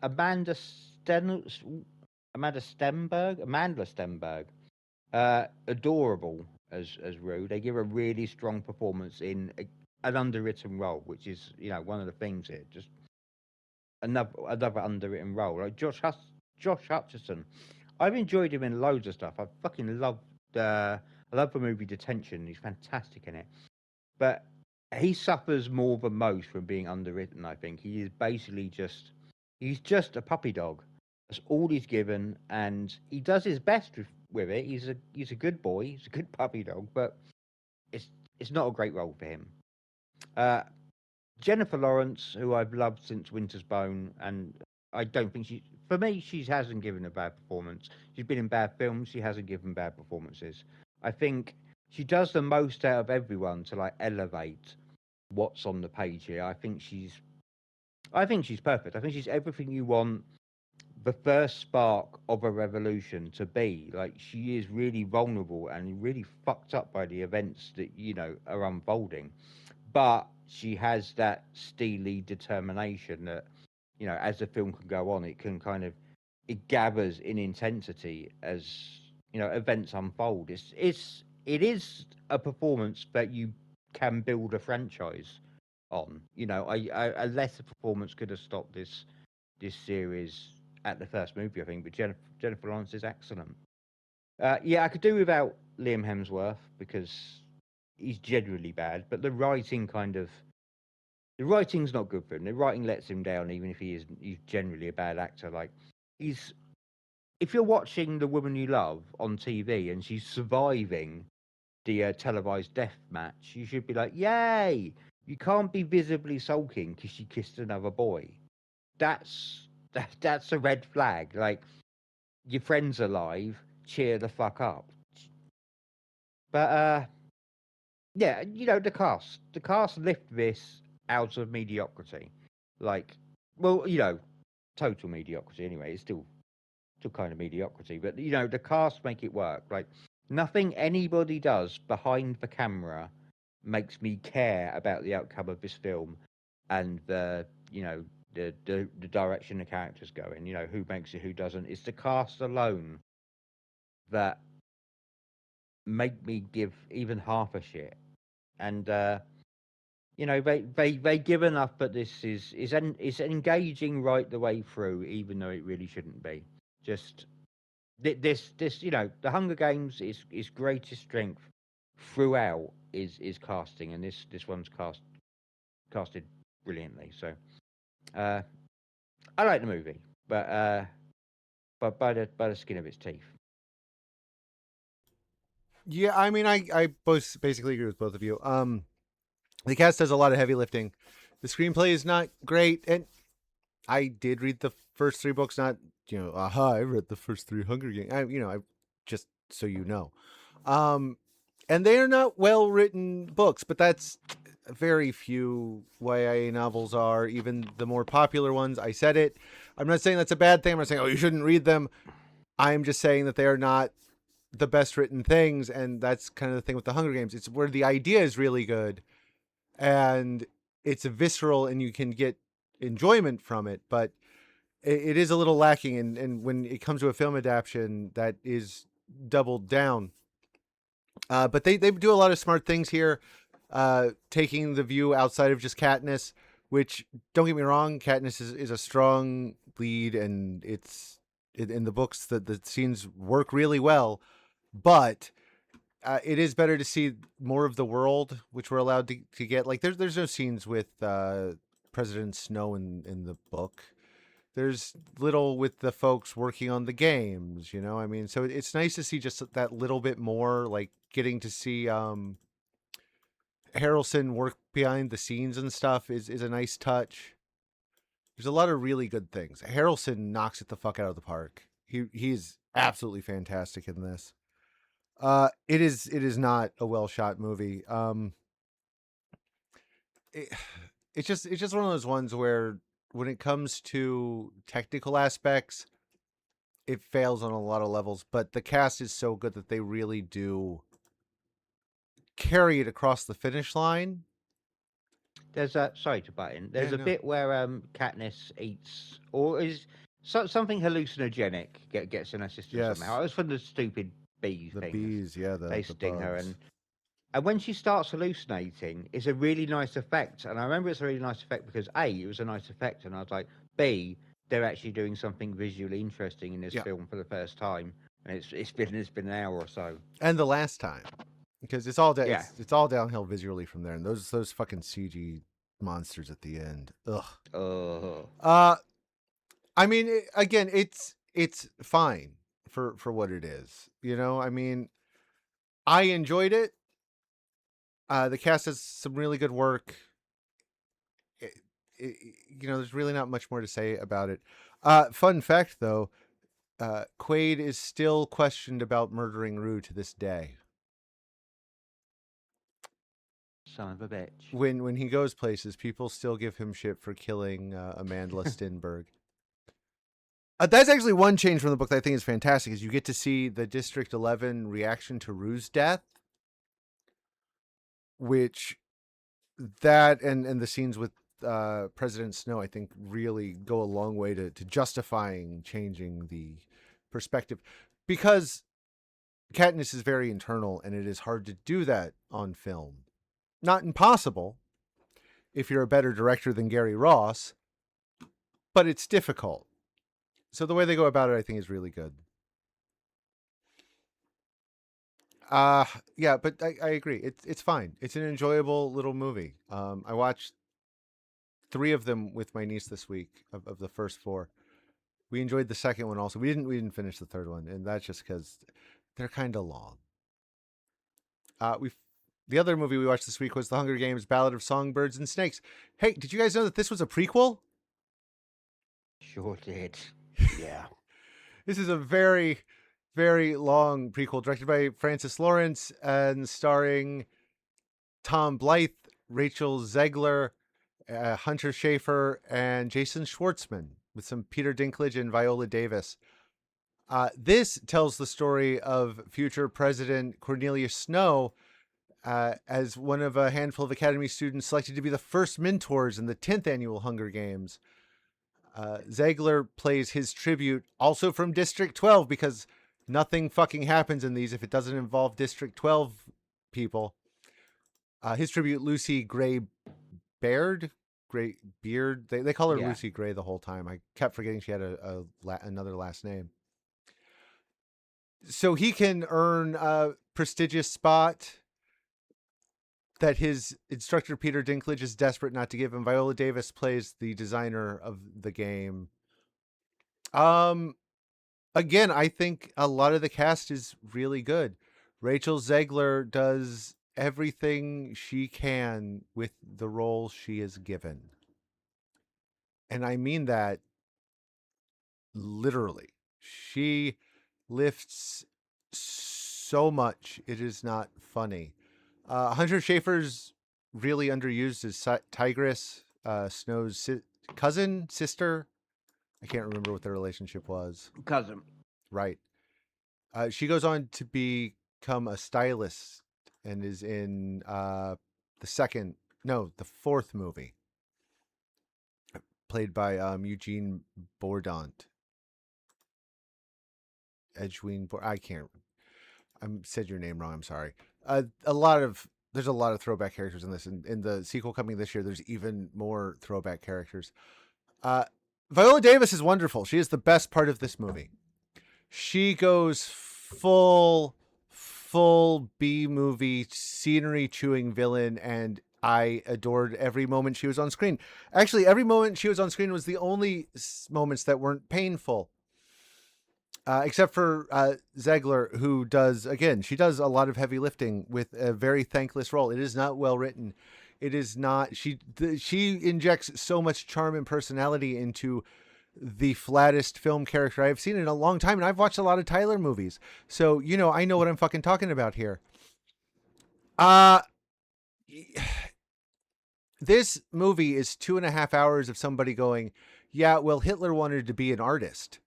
Amanda Amanda Stenberg, adorable as Rue. They give a really strong performance in an underwritten role, which is one of the themes here. Just another underwritten role. Like Josh Hutcherson. I've enjoyed him in loads of stuff. I love the movie Detention. He's fantastic in it, but he suffers more than most from being underwritten. I think he is basically he's just a puppy dog. That's all he's given, and he does his best with it. He's a good boy. He's a good puppy dog, but it's it's not a great role for him. Uh, Jennifer Lawrence, who I've loved since Winter's Bone, and I don't think for me, she hasn't given a bad performance. She's been in bad films. She hasn't given bad performances. I think she does the most out of everyone to like elevate what's on the page here. I think she's perfect. I think she's everything you want the first spark of a revolution to be. Like, she is really vulnerable and really fucked up by the events that are unfolding, but she has that steely determination that as the film can go on, it can kind of it gathers in intensity as events unfold. It is a performance that you can build a franchise on. A lesser performance could have stopped this series at the first movie, I think. But Jennifer Lawrence is excellent. Yeah, I could do without Liam Hemsworth because he's genuinely bad. But the writing's not good for him. The writing lets him down, even if he's generally a bad actor. Like, he's if you're watching The Woman You Love on TV and she's surviving the televised death match, you should be like, yay! You can't be visibly sulking because she kissed another boy. That's a red flag. Like, your friend's alive, cheer the fuck up. But yeah, the cast lift this out of mediocrity. Like, well, total mediocrity anyway. It's still kind of mediocrity, but the cast make it work. Like, nothing anybody does behind the camera makes me care about the outcome of this film and the direction the characters go in. Who makes it, who doesn't. It's the cast alone that make me give even half a shit. And they give enough, but this is engaging right the way through, even though it really shouldn't be. Just this the Hunger Games is greatest strength throughout is casting, and this one's casted brilliantly. So I like the movie, but by the skin of its teeth. Yeah, I mean, I both basically agree with both of you. The cast does a lot of heavy lifting. The screenplay is not great, and I did read the first three books. Not I read the first three Hunger Games. I just so you know, and they are not well written books, but that's very few YA novels are. Even the more popular ones. I said it. I'm not saying that's a bad thing. I'm not saying you shouldn't read them. I'm just saying that they are not the best written things, and that's kind of the thing with the Hunger Games. It's where the idea is really good and it's visceral and you can get enjoyment from it, but it is a little lacking, and when it comes to a film adaptation, that is doubled down. But they do a lot of smart things here, taking the view outside of just Katniss, which, don't get me wrong, Katniss is a strong lead, and it's in the books that the scenes work really well, but it is better to see more of the world, which we're allowed to get. Like, there's no scenes with President Snow in the book. There's little with the folks working on the games, I mean, so it's nice to see just that little bit more, like getting to see Harrelson work behind the scenes and stuff is a nice touch. There's a lot of really good things. Harrelson knocks it the fuck out of the park. He's absolutely fantastic in this. It is not a well shot movie. It's just one of those ones where when it comes to technical aspects, it fails on a lot of levels, but the cast is so good that they really do carry it across the finish line. There's a sorry to butt in. There's a bit where Katniss eats or is something hallucinogenic gets in her system somehow. It was from the stupid bee the things. bees, They the sting her, bugs. and when she starts hallucinating, it's a really nice effect. And I remember it's a really nice effect because A, it was a nice effect, and I was like, B, they're actually doing something visually interesting in this film for the first time, and it's been an hour or so. And the last time, because it's all it's all downhill visually from there. And those fucking CG monsters at the end, ugh. I mean, again, it's fine for what it is. You know, I mean, I enjoyed it. The cast has some really good work. You know, there's really not much more to say about it. Fun fact, though, Quaid is still questioned about murdering Rue to this day. Son of a bitch. When he goes places, people still give him shit for killing Amanda Stenberg. That's actually one change from the book that I think is fantastic, is you get to see the District 11 reaction to Rue's death, which that and the scenes with President Snow, I think, really go a long way to justifying changing the perspective, because Katniss is very internal, and it is hard to do that on film. Not impossible if you're a better director than Gary Ross, but it's difficult. So the way they go about it, I think, is really good. Yeah, but I agree. It's fine. It's an enjoyable little movie. I watched 3 of them with my niece this week of the first 4. We enjoyed the second one also. We didn't finish the third one, and that's just because they're kind of long. The other movie we watched this week was The Hunger Games: Ballad of Songbirds and Snakes. Hey, did you guys know that this was a prequel? Sure did. Yeah. This is a very, very long prequel directed by Francis Lawrence and starring Tom Blythe, Rachel Zegler, Hunter Schafer, and Jason Schwartzman, with some Peter Dinklage and Viola Davis. This tells the story of future President Coriolanus Snow as one of a handful of Academy students selected to be the first mentors in the 10th annual Hunger Games. Zegler plays his tribute, also from District 12, because nothing fucking happens in these if it doesn't involve District 12 people. His tribute, Lucy Gray Baird. Gray Beard. They call her Lucy Gray the whole time. I kept forgetting she had another last name. So he can earn a prestigious spot that his instructor Peter Dinklage is desperate not to give him. Viola Davis plays the designer of the game. Again, I think a lot of the cast is really good. Rachel Zegler does everything she can with the role she is given. And I mean that literally. She lifts so much, it is not funny. Hunter Schafer's really underused as Tigress, Snow's sister. I can't remember what their relationship was. Cousin. Right. She goes on to become a stylist and is in the 4th movie, played by Eugene Bourdant. I said your name wrong. I'm sorry. There's a lot of throwback characters in this. In the sequel coming this year, there's even more throwback characters. Viola Davis is wonderful. She is the best part of this movie. She goes full B-movie scenery chewing villain, and I adored every moment she was on screen. Actually, every moment she was on screen was the only moments that weren't painful. Except for Zegler, who does a lot of heavy lifting with a very thankless role. It is not well written. It is not. She injects so much charm and personality into the flattest film character I've seen in a long time, and I've watched a lot of Tyler movies, so I know what I'm fucking talking about here. This movie is 2.5 hours of somebody going, yeah, well, Hitler wanted to be an artist.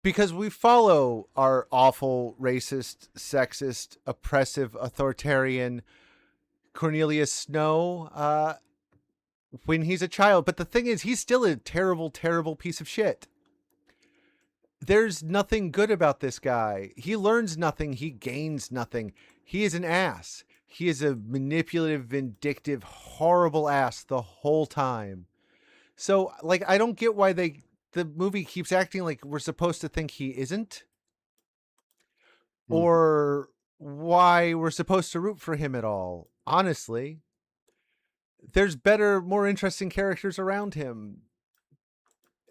because we follow our awful, racist, sexist, oppressive, authoritarian Coriolanus Snow when he's a child. But the thing is, he's still a terrible, terrible piece of shit. There's nothing good about this guy. He learns nothing. He gains nothing. He is an ass. He is a manipulative, vindictive, horrible ass the whole time. So, like, I don't get why the movie keeps acting like we're supposed to think he isn't. Or why we're supposed to root for him at all. Honestly, there's better, more interesting characters around him.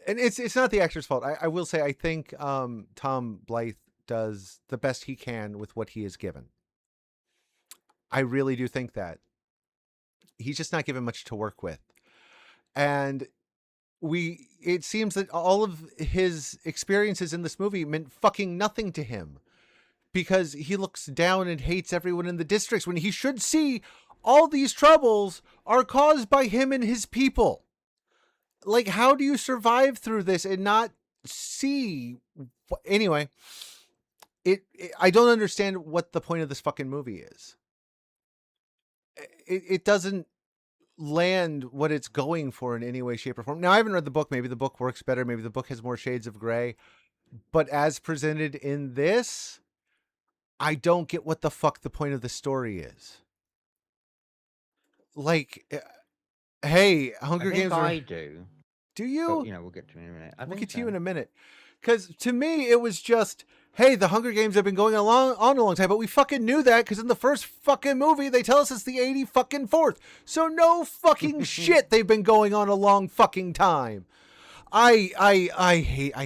And it's not the actor's fault. I will say, I think Tom Blythe does the best he can with what he is given. I really do think that. He's just not given much to work with. And it seems that all of his experiences in this movie meant fucking nothing to him. Because he looks down and hates everyone in the districts when he should see all these troubles are caused by him and his people. Like, how do you survive through this and not see? Anyway, I don't understand what the point of this fucking movie is. It doesn't land what it's going for in any way, shape, or form. Now, I haven't read the book. Maybe the book works better. Maybe the book has more shades of gray. But as presented in this, I don't get what the fuck the point of the story is. Like, hey, Hunger Games. I do. Do you? But, we'll get to you in a minute. We'll get to you in a minute. Because to me, it was just, hey, the Hunger Games have been going on a long time, but we fucking knew that because in the first fucking movie, they tell us it's the 84th. So no fucking shit, they've been going on a long fucking time. I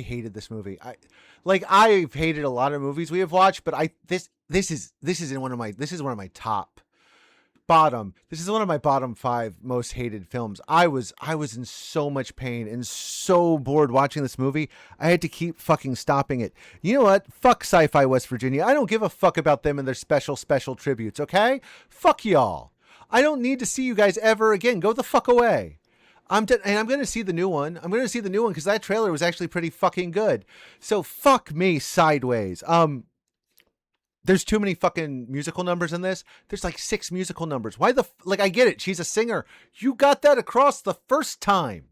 hated this movie. I've hated a lot of movies we have watched, but this is one of my top bottom. This is one of my bottom 5 most hated films. I was in so much pain and so bored watching this movie. I had to keep fucking stopping it. You know what? Fuck Sci-Fi West Virginia. I don't give a fuck about them and their special tributes, okay? Fuck y'all. I don't need to see you guys ever again. Go the fuck away. And I'm going to see the new one. I'm going to see the new one because that trailer was actually pretty fucking good. So fuck me sideways. There's too many fucking musical numbers in this. There's like 6 musical numbers. Why I get it. She's a singer. You got that across the first time.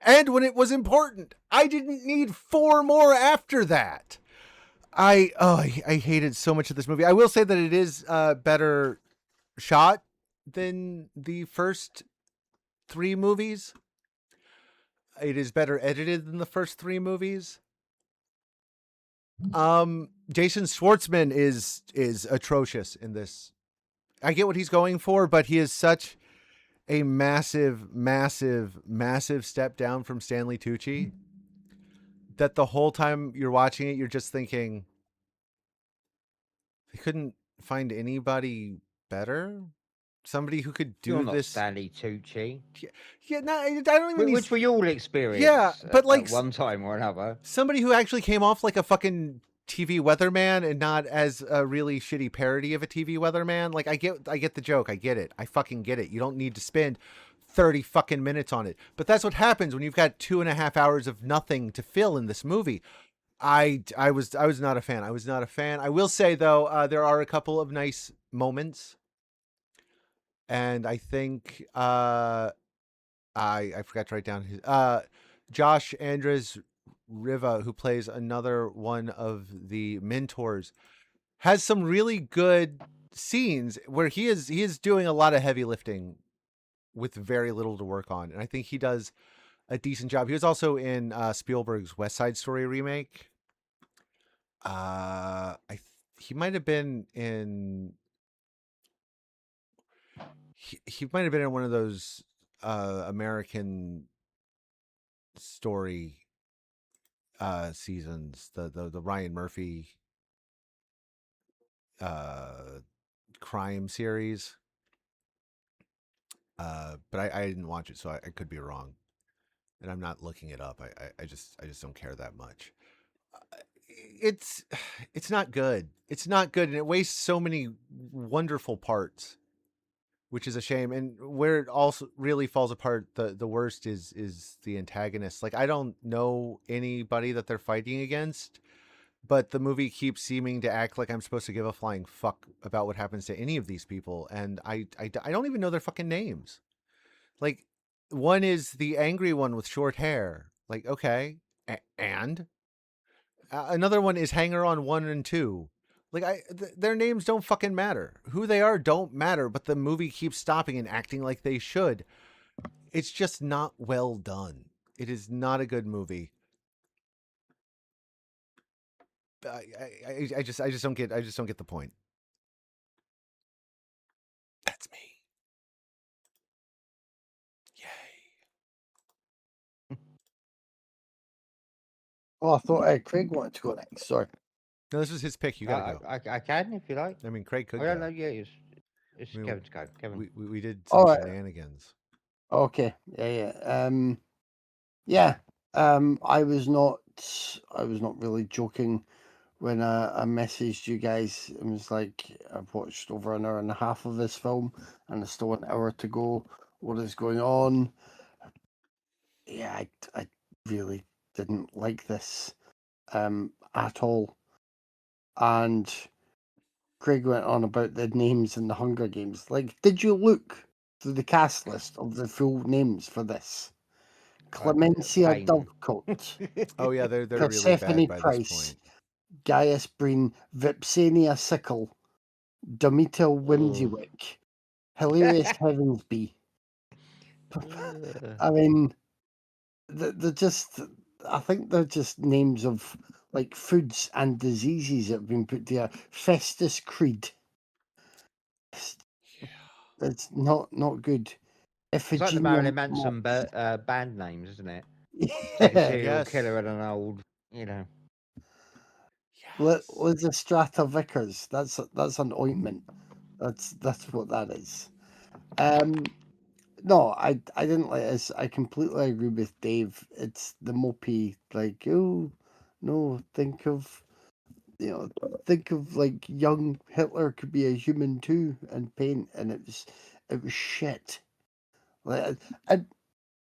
And when it was important, I didn't need 4 more after that. I hated so much of this movie. I will say that it is better shot than the first 3 movies. It is better edited than the first 3 movies. Jason Schwartzman is atrocious in this. I get what he's going for, but he is such a massive step down from Stanley Tucci that the whole time you're watching it, you're just thinking they couldn't find anybody better. Somebody who could do this. Stanley Tucci. Yeah, no, I don't even. Which we all experience. Yeah, but at one time or another. Somebody who actually came off like a fucking TV weatherman and not as a really shitty parody of a TV weatherman. Like I get the joke. I get it. I fucking get it. You don't need to spend 30 fucking minutes on it. But that's what happens when you've got 2.5 hours of nothing to fill in this movie. I was not a fan. I was not a fan. I will say though, there are a couple of nice moments. And I think I forgot to write down his Josh Andres Riva, who plays another one of the mentors, has some really good scenes where he is doing a lot of heavy lifting with very little to work on, and I think he does a decent job. He was also in Spielberg's West Side Story remake. He might have been in. He might have been in one of those American Story seasons, the Ryan Murphy crime series. But I didn't watch it, so I could be wrong, and I'm not looking it up. I just don't care that much. It's not good. It's not good, and it wastes so many wonderful parts. which is a shame. And where it also really falls apart, the worst is the antagonist. Like, I don't know anybody that they're fighting against, but the movie keeps seeming to act like I'm supposed to give a flying fuck about what happens to any of these people, and I don't even know their fucking names. Like, one is the angry one with short hair. Like, okay, and another one is Hanger on 1 and 2. Like, their names don't fucking matter. Who they are don't matter, but the movie keeps stopping and acting like they should. It's just not well done. It is not a good movie. I just don't get the point. That's me. Yay. Oh, I thought Craig wanted to go next. Sorry. No, this is his pick. You gotta go. I can if you like. I mean, Craig could I don't go. know. Yeah, it's Kevin's go. Kevin. We did some shenanigans. Okay. Yeah. I was not really joking when I messaged you guys. It was like, I've watched over an hour and a half of this film, and there's still an hour to go. What is going on? Yeah, I really didn't like this at all. And Craig went on about the names in the Hunger Games. Like, did you look through the cast list of the full names for this? Clemencia Dovecote, Oh yeah, they're really Persephone bad by Price, this point. Gaius Breen, Vipsania Sickle, Domita Whimsywick, Hilarious Heavensby. I mean, they're just, I think they're just names of like foods and diseases that have been put there. Festus Creed. It's not good. It's like the Iphigenia Marilyn Manson Moss. band names, isn't it? Yeah. Like a serial Yes. killer and an old, you know. Yes. Lysistrata Vickers. That's an ointment. That's what that is. No, I didn't like this. I completely agree with Dave. It's the mopey, like, oh no, think of like young Hitler could be a human too and paint, and it was shit. Like,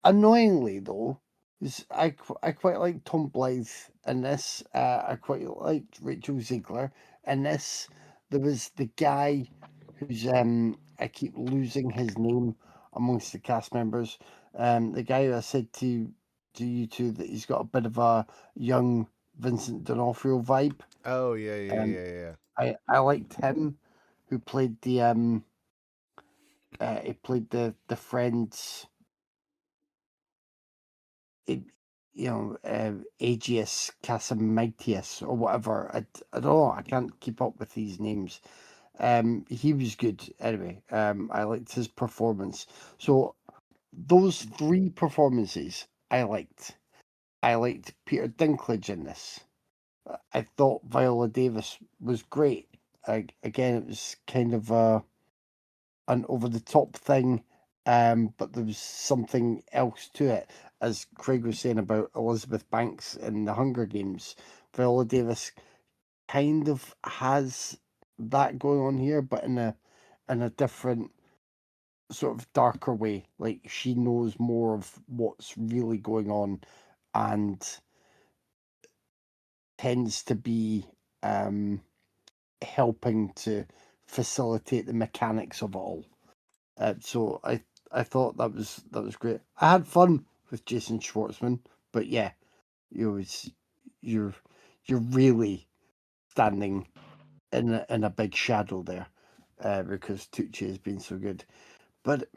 annoyingly though, is I quite like Tom Blythe in this. I quite liked Rachel Ziegler in this. There was the guy who's I keep losing his name amongst the cast members. The guy who I said to you two that he's got a bit of a young Vincent D'Onofrio vibe. Oh yeah. I liked him, who played the he played the friends. Aegeus Casamitius or whatever. I don't know. I can't keep up with these names. He was good anyway. I liked his performance. So those three performances I liked. I liked Peter Dinklage in this. I thought Viola Davis was great. Again, it was kind of an over the top thing, but there was something else to it. As Craig was saying about Elizabeth Banks in the Hunger Games, Viola Davis kind of has that going on here, but in a different sort of darker way. Like, she knows more of what's really going on and tends to be helping to facilitate the mechanics of it all. So I thought that was great. I had fun with Jason Schwartzman, but yeah, you're really standing in a big shadow there, because Tucci has been so good. But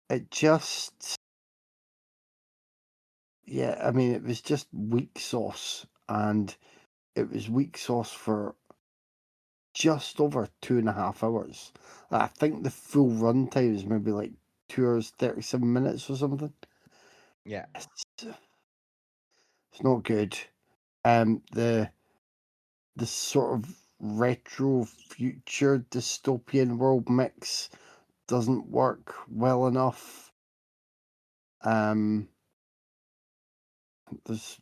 it just, yeah, I mean, it was just weak sauce, and it was weak sauce for just over 2.5 hours. I think the full runtime is maybe like 2 hours 37 minutes or something. Yeah. It's not good. The sort of retro future dystopian world mix doesn't work well enough. There's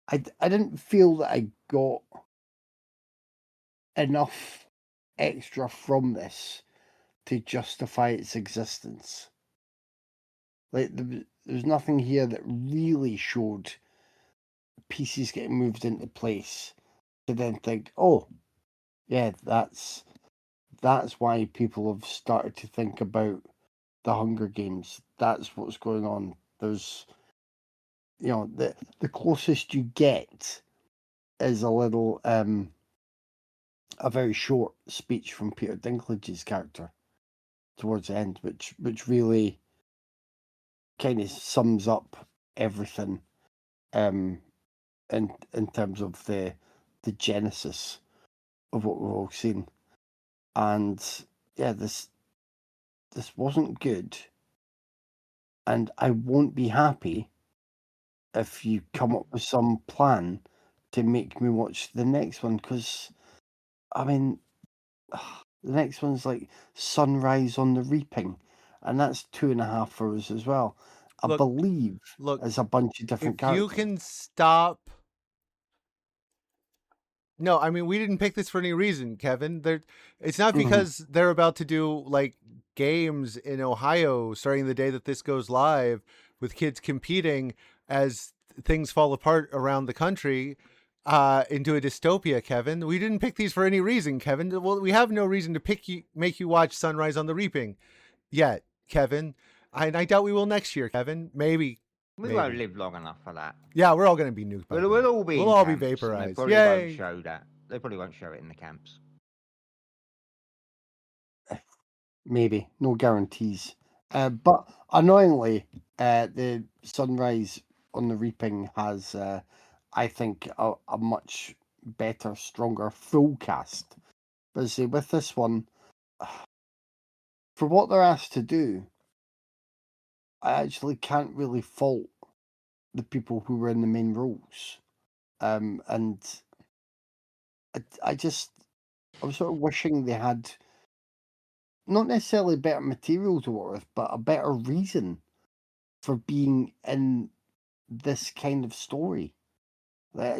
I didn't feel that I got enough extra from this to justify its existence. Like there's nothing here that really showed pieces getting moved into place to then think, oh, yeah, that's why people have started to think about the Hunger Games. That's what's going on. There's, the closest you get is a little, a very short speech from Peter Dinklage's character towards the end, which really kind of sums up everything, in terms of the genesis of what we're all seeing. And yeah, this wasn't good, and I won't be happy if you come up with some plan to make me watch the next one, because I mean, the next one's like Sunrise on the Reaping, and that's 2.5 hours as well. I believe there's a bunch of different characters. You can stop. No, I mean, we didn't pick this for any reason, Kevin. It's not because they're about to do like games in Ohio starting the day that this goes live with kids competing as things fall apart around the country into a dystopia, Kevin. We didn't pick these for any reason, Kevin. Well, we have no reason to make you watch Sunrise on the Reaping yet, Kevin. I doubt we will next year, Kevin. Maybe. We won't live long enough for that. Yeah, we're all going to be nuked. We'll all be. We'll all be vaporized. They probably won't show that. They probably won't show it in the camps. Maybe, no guarantees. But annoyingly, the Sunrise on the Reaping has, I think, a much better, stronger full cast. But see, with this one, for what they're asked to do, I actually can't really fault the people who were in the main roles. And I was sort of wishing they had not necessarily better material to work with, but a better reason for being in this kind of story.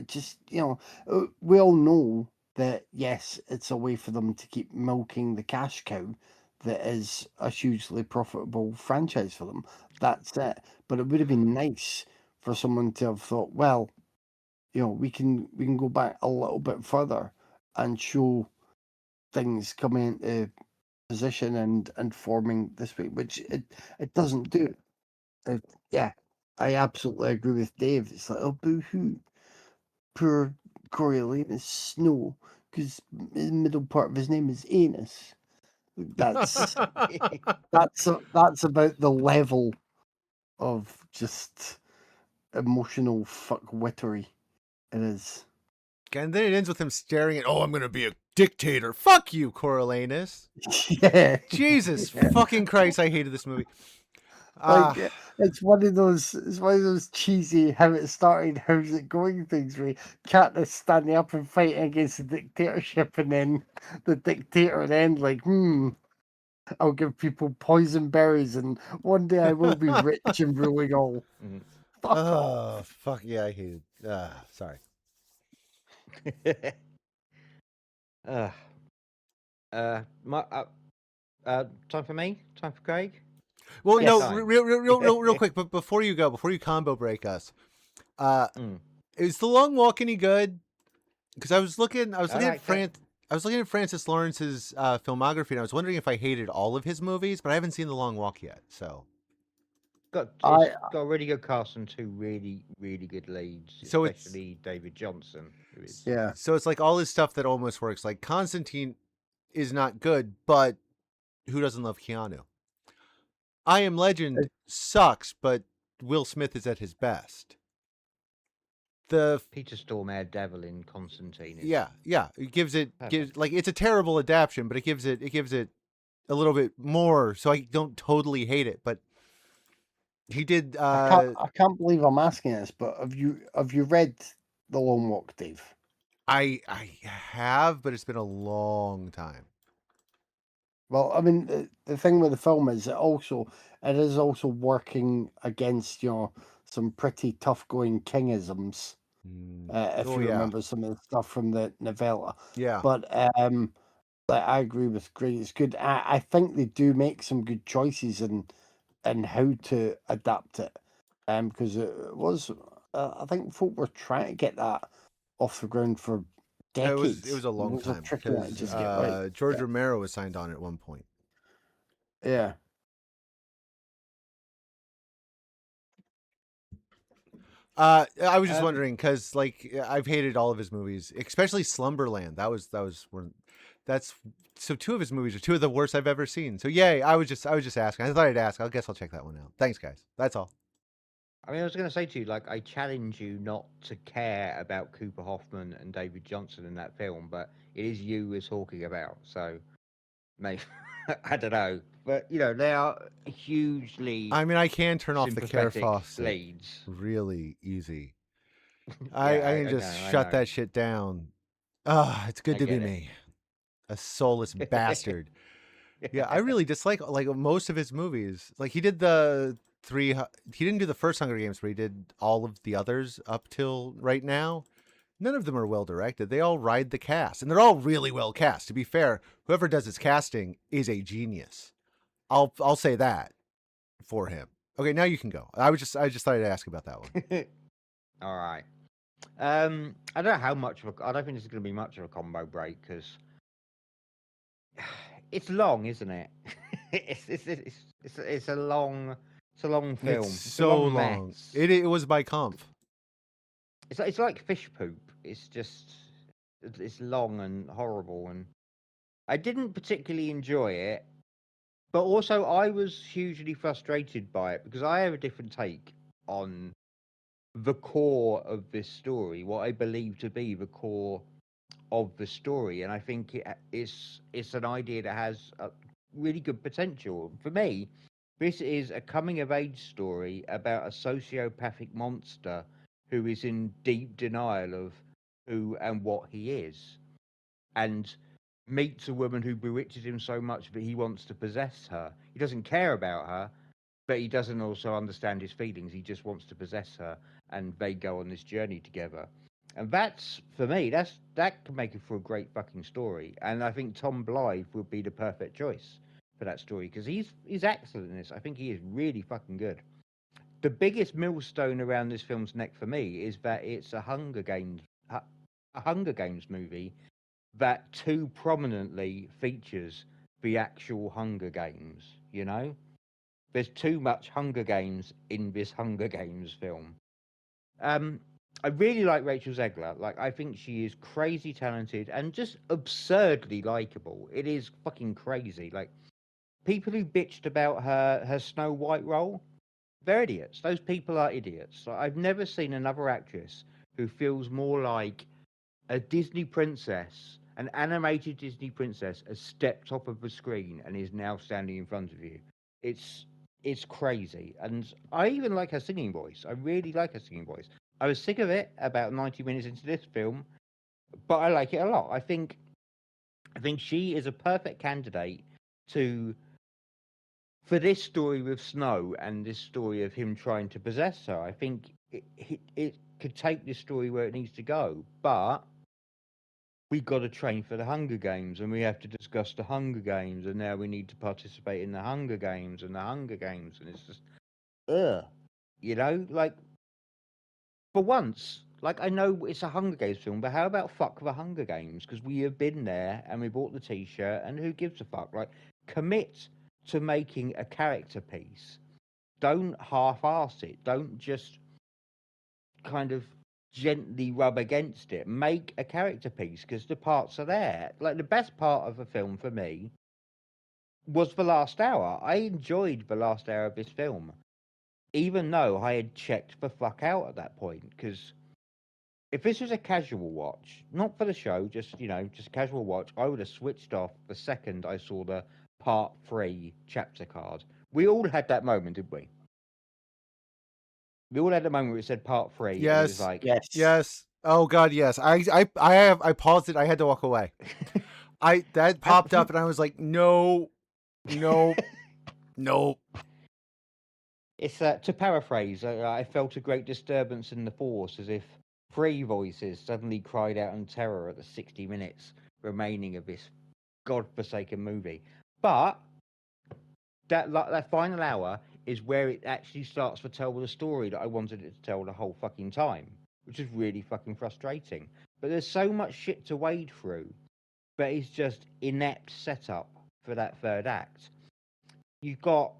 Just, we all know that, yes, it's a way for them to keep milking the cash cow that is a hugely profitable franchise for them. That's it. But it would have been nice for someone to have thought, well, we can go back a little bit further and show things coming into position and forming this way, which it doesn't do. Yeah, I absolutely agree with Dave. It's like, oh, boo-hoo, poor Coriolanus Snow, because the middle part of his name is Anus. That's that's about the level of just emotional fuckwittery it is. And then it ends with him staring at, I'm going to be a dictator. Fuck you, Coriolanus. Yeah. Jesus fucking Christ, I hated this movie. Like, it's one of those cheesy how it started, how's it going things where Katniss standing up and fighting against the dictatorship, and then the dictator then like, I'll give people poison berries and one day I will be rich and ruling all. Fuck yeah, I hate it. Sorry. Time for me? Time for Craig? Well, yes, no, real quick, but before you combo break us, is The Long Walk any good? Because I was looking at Francis Lawrence's filmography, and I was wondering if I hated all of his movies, but I haven't seen The Long Walk yet. So got a really good cast and two really, really good leads, especially David Johnson. Yeah. So it's like all his stuff that almost works. Like Constantine is not good, but who doesn't love Keanu? I Am Legend sucks, but Will Smith is at his best. The Peter Stormare Devil in Constantine. Yeah. It gives like, it's a terrible adaptation, but it gives it a little bit more, so I don't totally hate it. But he did. I can't believe I'm asking this, but have you read The Long Walk, Dave? I have, but it's been a long time. Well, I mean, the thing with the film is it is also working against some pretty tough going Kingisms. If you remember some of the stuff from the novella. Yeah. But I agree with Greg. It's good. I think they do make some good choices in how to adapt it. Because it was, I think folk were trying to get that off the ground for decades. It was a long time because just get right. George Romero was signed on at one point. Yeah. I was just wondering because, like, I've hated all of his movies, especially Slumberland. That was one. That's so two of his movies are two of the worst I've ever seen. So yay! I was just asking. I thought I'd ask. I guess I'll check that one out. Thanks, guys. That's all. I mean, I was going to say to you, like, I challenge you not to care about Cooper Hoffman and David Johnson in that film, but it is you we're talking about. So, maybe I don't know, but you know, they are hugely. I mean, I can turn off the care faucet leads really easy. Yeah, I can just shut that shit down. Ah, it's good to be me, a soulless bastard. Yeah, I really dislike like most of his movies. Like he did the he didn't do the first Hunger Games, but he did all of the others up till right now. None of them are well directed. They all ride the cast, and they're all really well cast. To be fair, whoever does his casting is a genius. I'll say that for him. Okay, now you can go. I just thought I'd ask about that one. All right. I don't know how much of a. I don't think this is going to be much of a combo break because it's long, isn't it? it's a long film. It's so long. It was by comp. It's like fish poop. It's long and horrible, and I didn't particularly enjoy it. But also, I was hugely frustrated by it because I have a different take on the core of this story, what I believe to be the core of the story, and I think it's an idea that has a really good potential. For me, this is a coming of age story about a sociopathic monster who is in deep denial of who and what he is, and meets a woman who bewitches him so much that he wants to possess her. He doesn't care about her, but he doesn't also understand his feelings. He just wants to possess her, and they go on this journey together. And that's, for me, that can make it for a great fucking story. And I think Tom Blythe would be the perfect choice for that story because he's excellent in this. I think he is really fucking good. The biggest millstone around this film's neck for me is that it's a Hunger Games movie that too prominently features the actual Hunger Games, you know? There's too much Hunger Games in this Hunger Games film. I really like Rachel Zegler. Like, I think she is crazy talented and just absurdly likable. It is fucking crazy. Like, people who bitched about her Snow White role, they're idiots. Those people are idiots. Like, I've never seen another actress who feels more like a Disney princess, an animated Disney princess, has stepped off of the screen and is now standing in front of you. It's crazy, and I even like her singing voice. I really like her singing voice. I was sick of it about 90 minutes into this film, but I like it a lot. I think she is a perfect candidate for this story with Snow and this story of him trying to possess her. I think it could take this story where it needs to go, but we got to train for the Hunger Games, and we have to discuss the Hunger Games, and now we need to participate in the Hunger Games, and it's just, you know, like, for once, like, I know it's a Hunger Games film, but how about fuck the Hunger Games? Because we have been there, and we bought the T-shirt, and who gives a fuck? Like, commit to making a character piece. Don't half-ass it. Don't just kind of gently rub against it. Make a character piece because the parts are there. Like, the best part of the film for me was the last hour. I enjoyed the last hour of this film, even though I had checked the fuck out at that point. Because if this was a casual watch, not for the show, just, you know, just a casual watch, I would have switched off the second I saw the part 3 chapter card. We all had that moment, didn't we? We all had the moment where it said part 3. Yes. And it was like, yes. Oh God, yes. I paused it. I had to walk away. That popped up, and I was like, no. It's to paraphrase. I felt a great disturbance in the force, as if 3 voices suddenly cried out in terror at the 60 minutes remaining of this godforsaken movie. But that final hour is where it actually starts to tell the story that I wanted it to tell the whole fucking time, which is really fucking frustrating. But there's so much shit to wade through, but it's just inept setup for that third act. You've got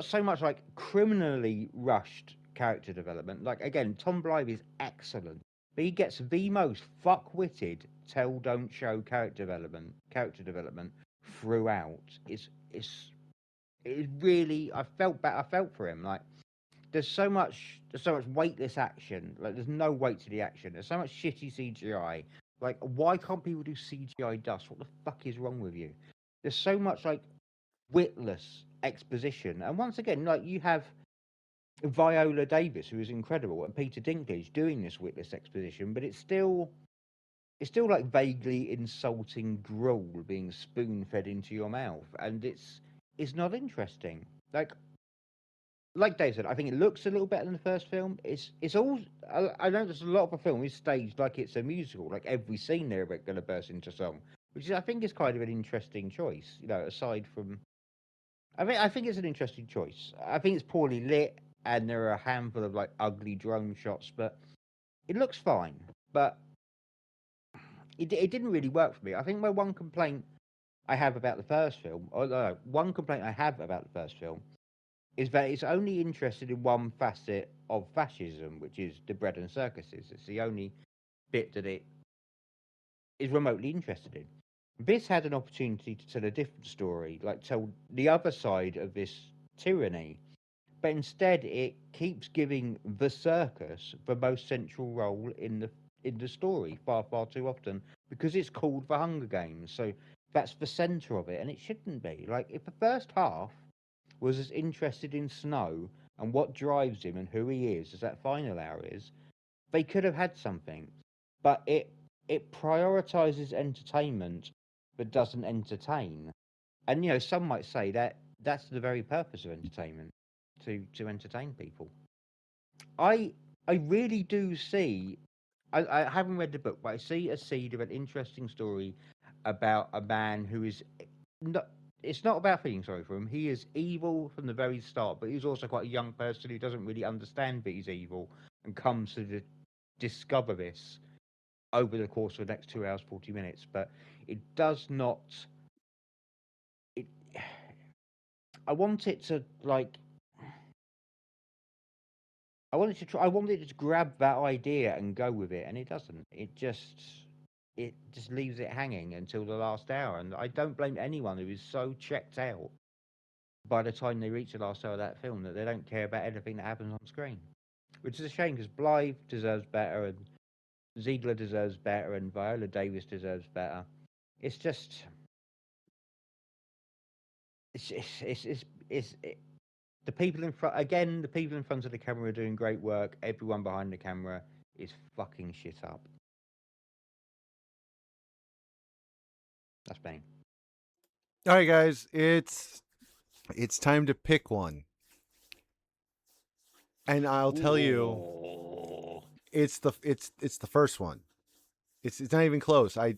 so much like criminally rushed character development. Like again, Tom Blythe is excellent, but he gets the most fuck-witted tell don't show character development throughout. It's really I felt for him. Like there's so much weightless action. Like there's no weight to the action. There's so much shitty CGI. Like why can't people do CGI dust? What the fuck is wrong with you? There's so much like witless exposition. And once again, like you have Viola Davis, who is incredible, and Peter Dinklage doing this witless exposition, but it's still like vaguely insulting gruel being spoon fed into your mouth, and it's not interesting. Like Dave said, I think it looks a little better than the first film. It's all I know. There's a lot of the film is staged like it's a musical. Like every scene they're going to burst into song, which is I think is kind of an interesting choice. You know, aside from I think it's an interesting choice. I think it's poorly lit, and there are a handful of like ugly drone shots, but it looks fine. But it didn't really work for me. I think my one complaint I have about the first film, or no, one complaint I have about the first film, is that it's only interested in one facet of fascism, which is the bread and circuses. It's the only bit that it is remotely interested in. This had an opportunity to tell a different story, like tell the other side of this tyranny, but instead it keeps giving the circus the most central role in the story far too often because it's called the Hunger Games. So that's the center of it, and it shouldn't be. Like if the first half was as interested in Snow and what drives him and who he is as that final hour is, they could have had something. But it prioritizes entertainment but doesn't entertain. And you know, some might say that that's the very purpose of entertainment, to entertain people. I I really do see I haven't read the book, but I see a seed of an interesting story about a man who is not it's not about feeling sorry for him. He is evil from the very start, but he's also quite a young person who doesn't really understand that he's evil and comes to discover this over the course of the next 2 hours 40 minutes. But it does not. It. I want it to like. I want it to try. I want it to grab that idea and go with it, and it doesn't. It just leaves it hanging until the last hour, and I don't blame anyone who is so checked out by the time they reach the last hour of that film that they don't care about anything that happens on screen, which is a shame because Blythe deserves better, and Ziegler deserves better, and Viola Davis deserves better. It's just, the people in front again. The people in front of the camera are doing great work. Everyone behind the camera is fucking shit up. That's bang. All right, guys, it's time to pick one, and I'll tell you, it's the first one. It's not even close. I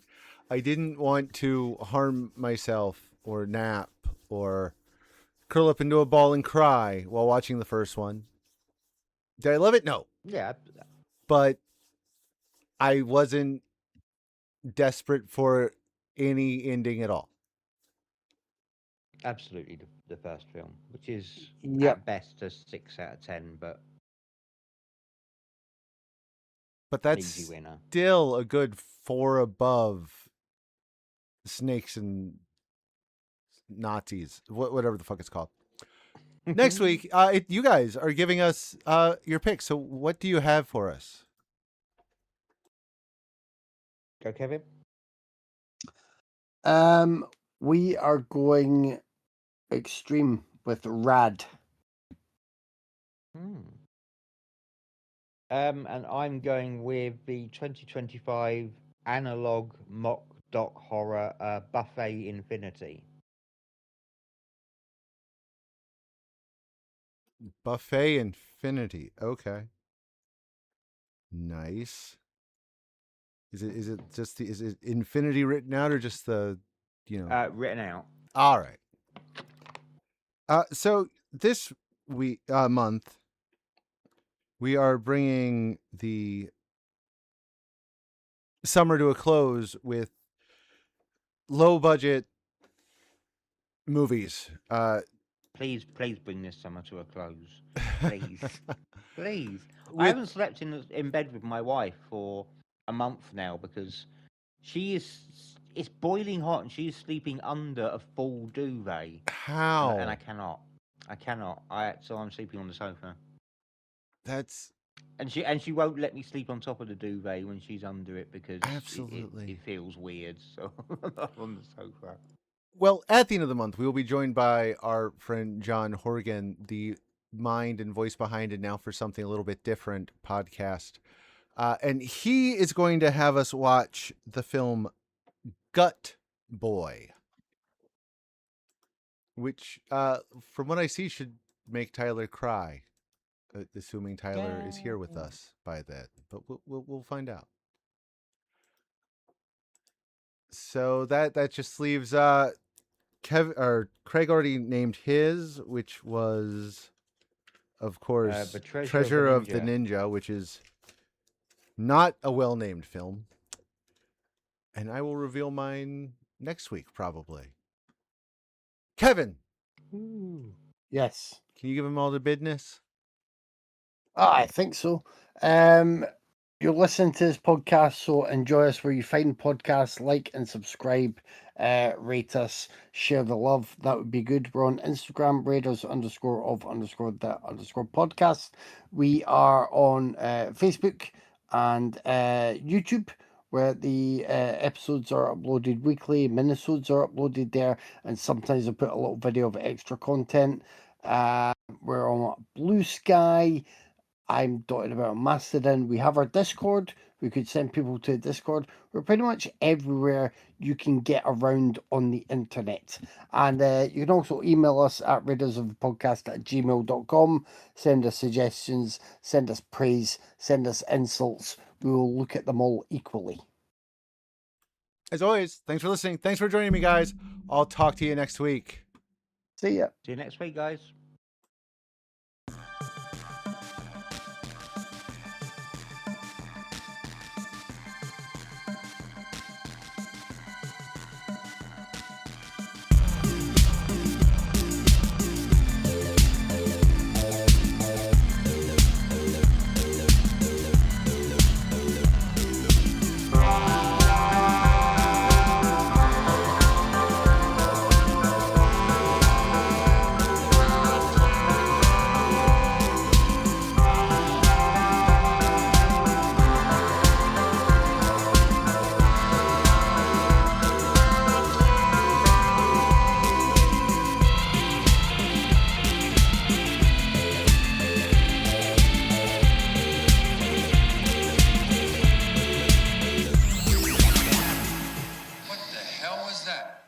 didn't want to harm myself or nap or curl up into a ball and cry while watching the first one. Did I love it? No. Yeah. But I wasn't desperate for any ending at all. Absolutely the first film, which is Yep. at best a 6 out of 10, but that's easy winner. Still a good 4 above Snakes and Nazis, whatever the fuck it's called. Next week, you guys are giving us your picks. So what do you have for us? Go, Kevin. We are going extreme with Rad. And I'm going with the 2025 analog mock doc horror Buffet Infinity. Buffet Infinity. Okay. Nice. Is it just is it Infinity written out or just the Written out. All right. So this month, we are bringing the summer to a close with low budget movies. Please bring this summer to a close. Please. Please. I haven't slept in bed with my wife for a month now because it's boiling hot and she's sleeping under a full duvet. How? And I cannot. So I'm sleeping on the sofa. That's... And she won't let me sleep on top of the duvet when she's under it because absolutely it feels weird. So I'm not on the sofa. Well, at the end of the month, we will be joined by our friend John Horgan, the mind and voice behind it now for something a little bit different podcast. And he is going to have us watch the film Gut Boy, which, from what I see, should make Tyler cry, assuming Tyler is here with us by that. But we'll find out. So that just leaves Craig already named his, which was, of course, the Treasure of the Ninja, which is not a well-named film. And I will reveal mine next week, probably. Kevin! Ooh. Yes. Can you give him all the business? I think so. You're listening to this podcast, so enjoy us where you find podcasts, like and subscribe, rate us, share the love. That would be good. We're on Instagram, Raiders_of_the_podcast. We are on Facebook and YouTube, where the episodes are uploaded weekly. Minisodes are uploaded there, and sometimes I put a little video of extra content. We're on Blue Sky. I'm dotted about Mastodon. We have our Discord. We could send people to Discord. We're pretty much everywhere you can get around on the internet. And you can also email us at raidersofthepodcast@gmail.com. Send us suggestions, send us praise, send us insults. We will look at them all equally. As always, thanks for listening. Thanks for joining me, guys. I'll talk to you next week. See ya. See you next week, guys. What the hell was that?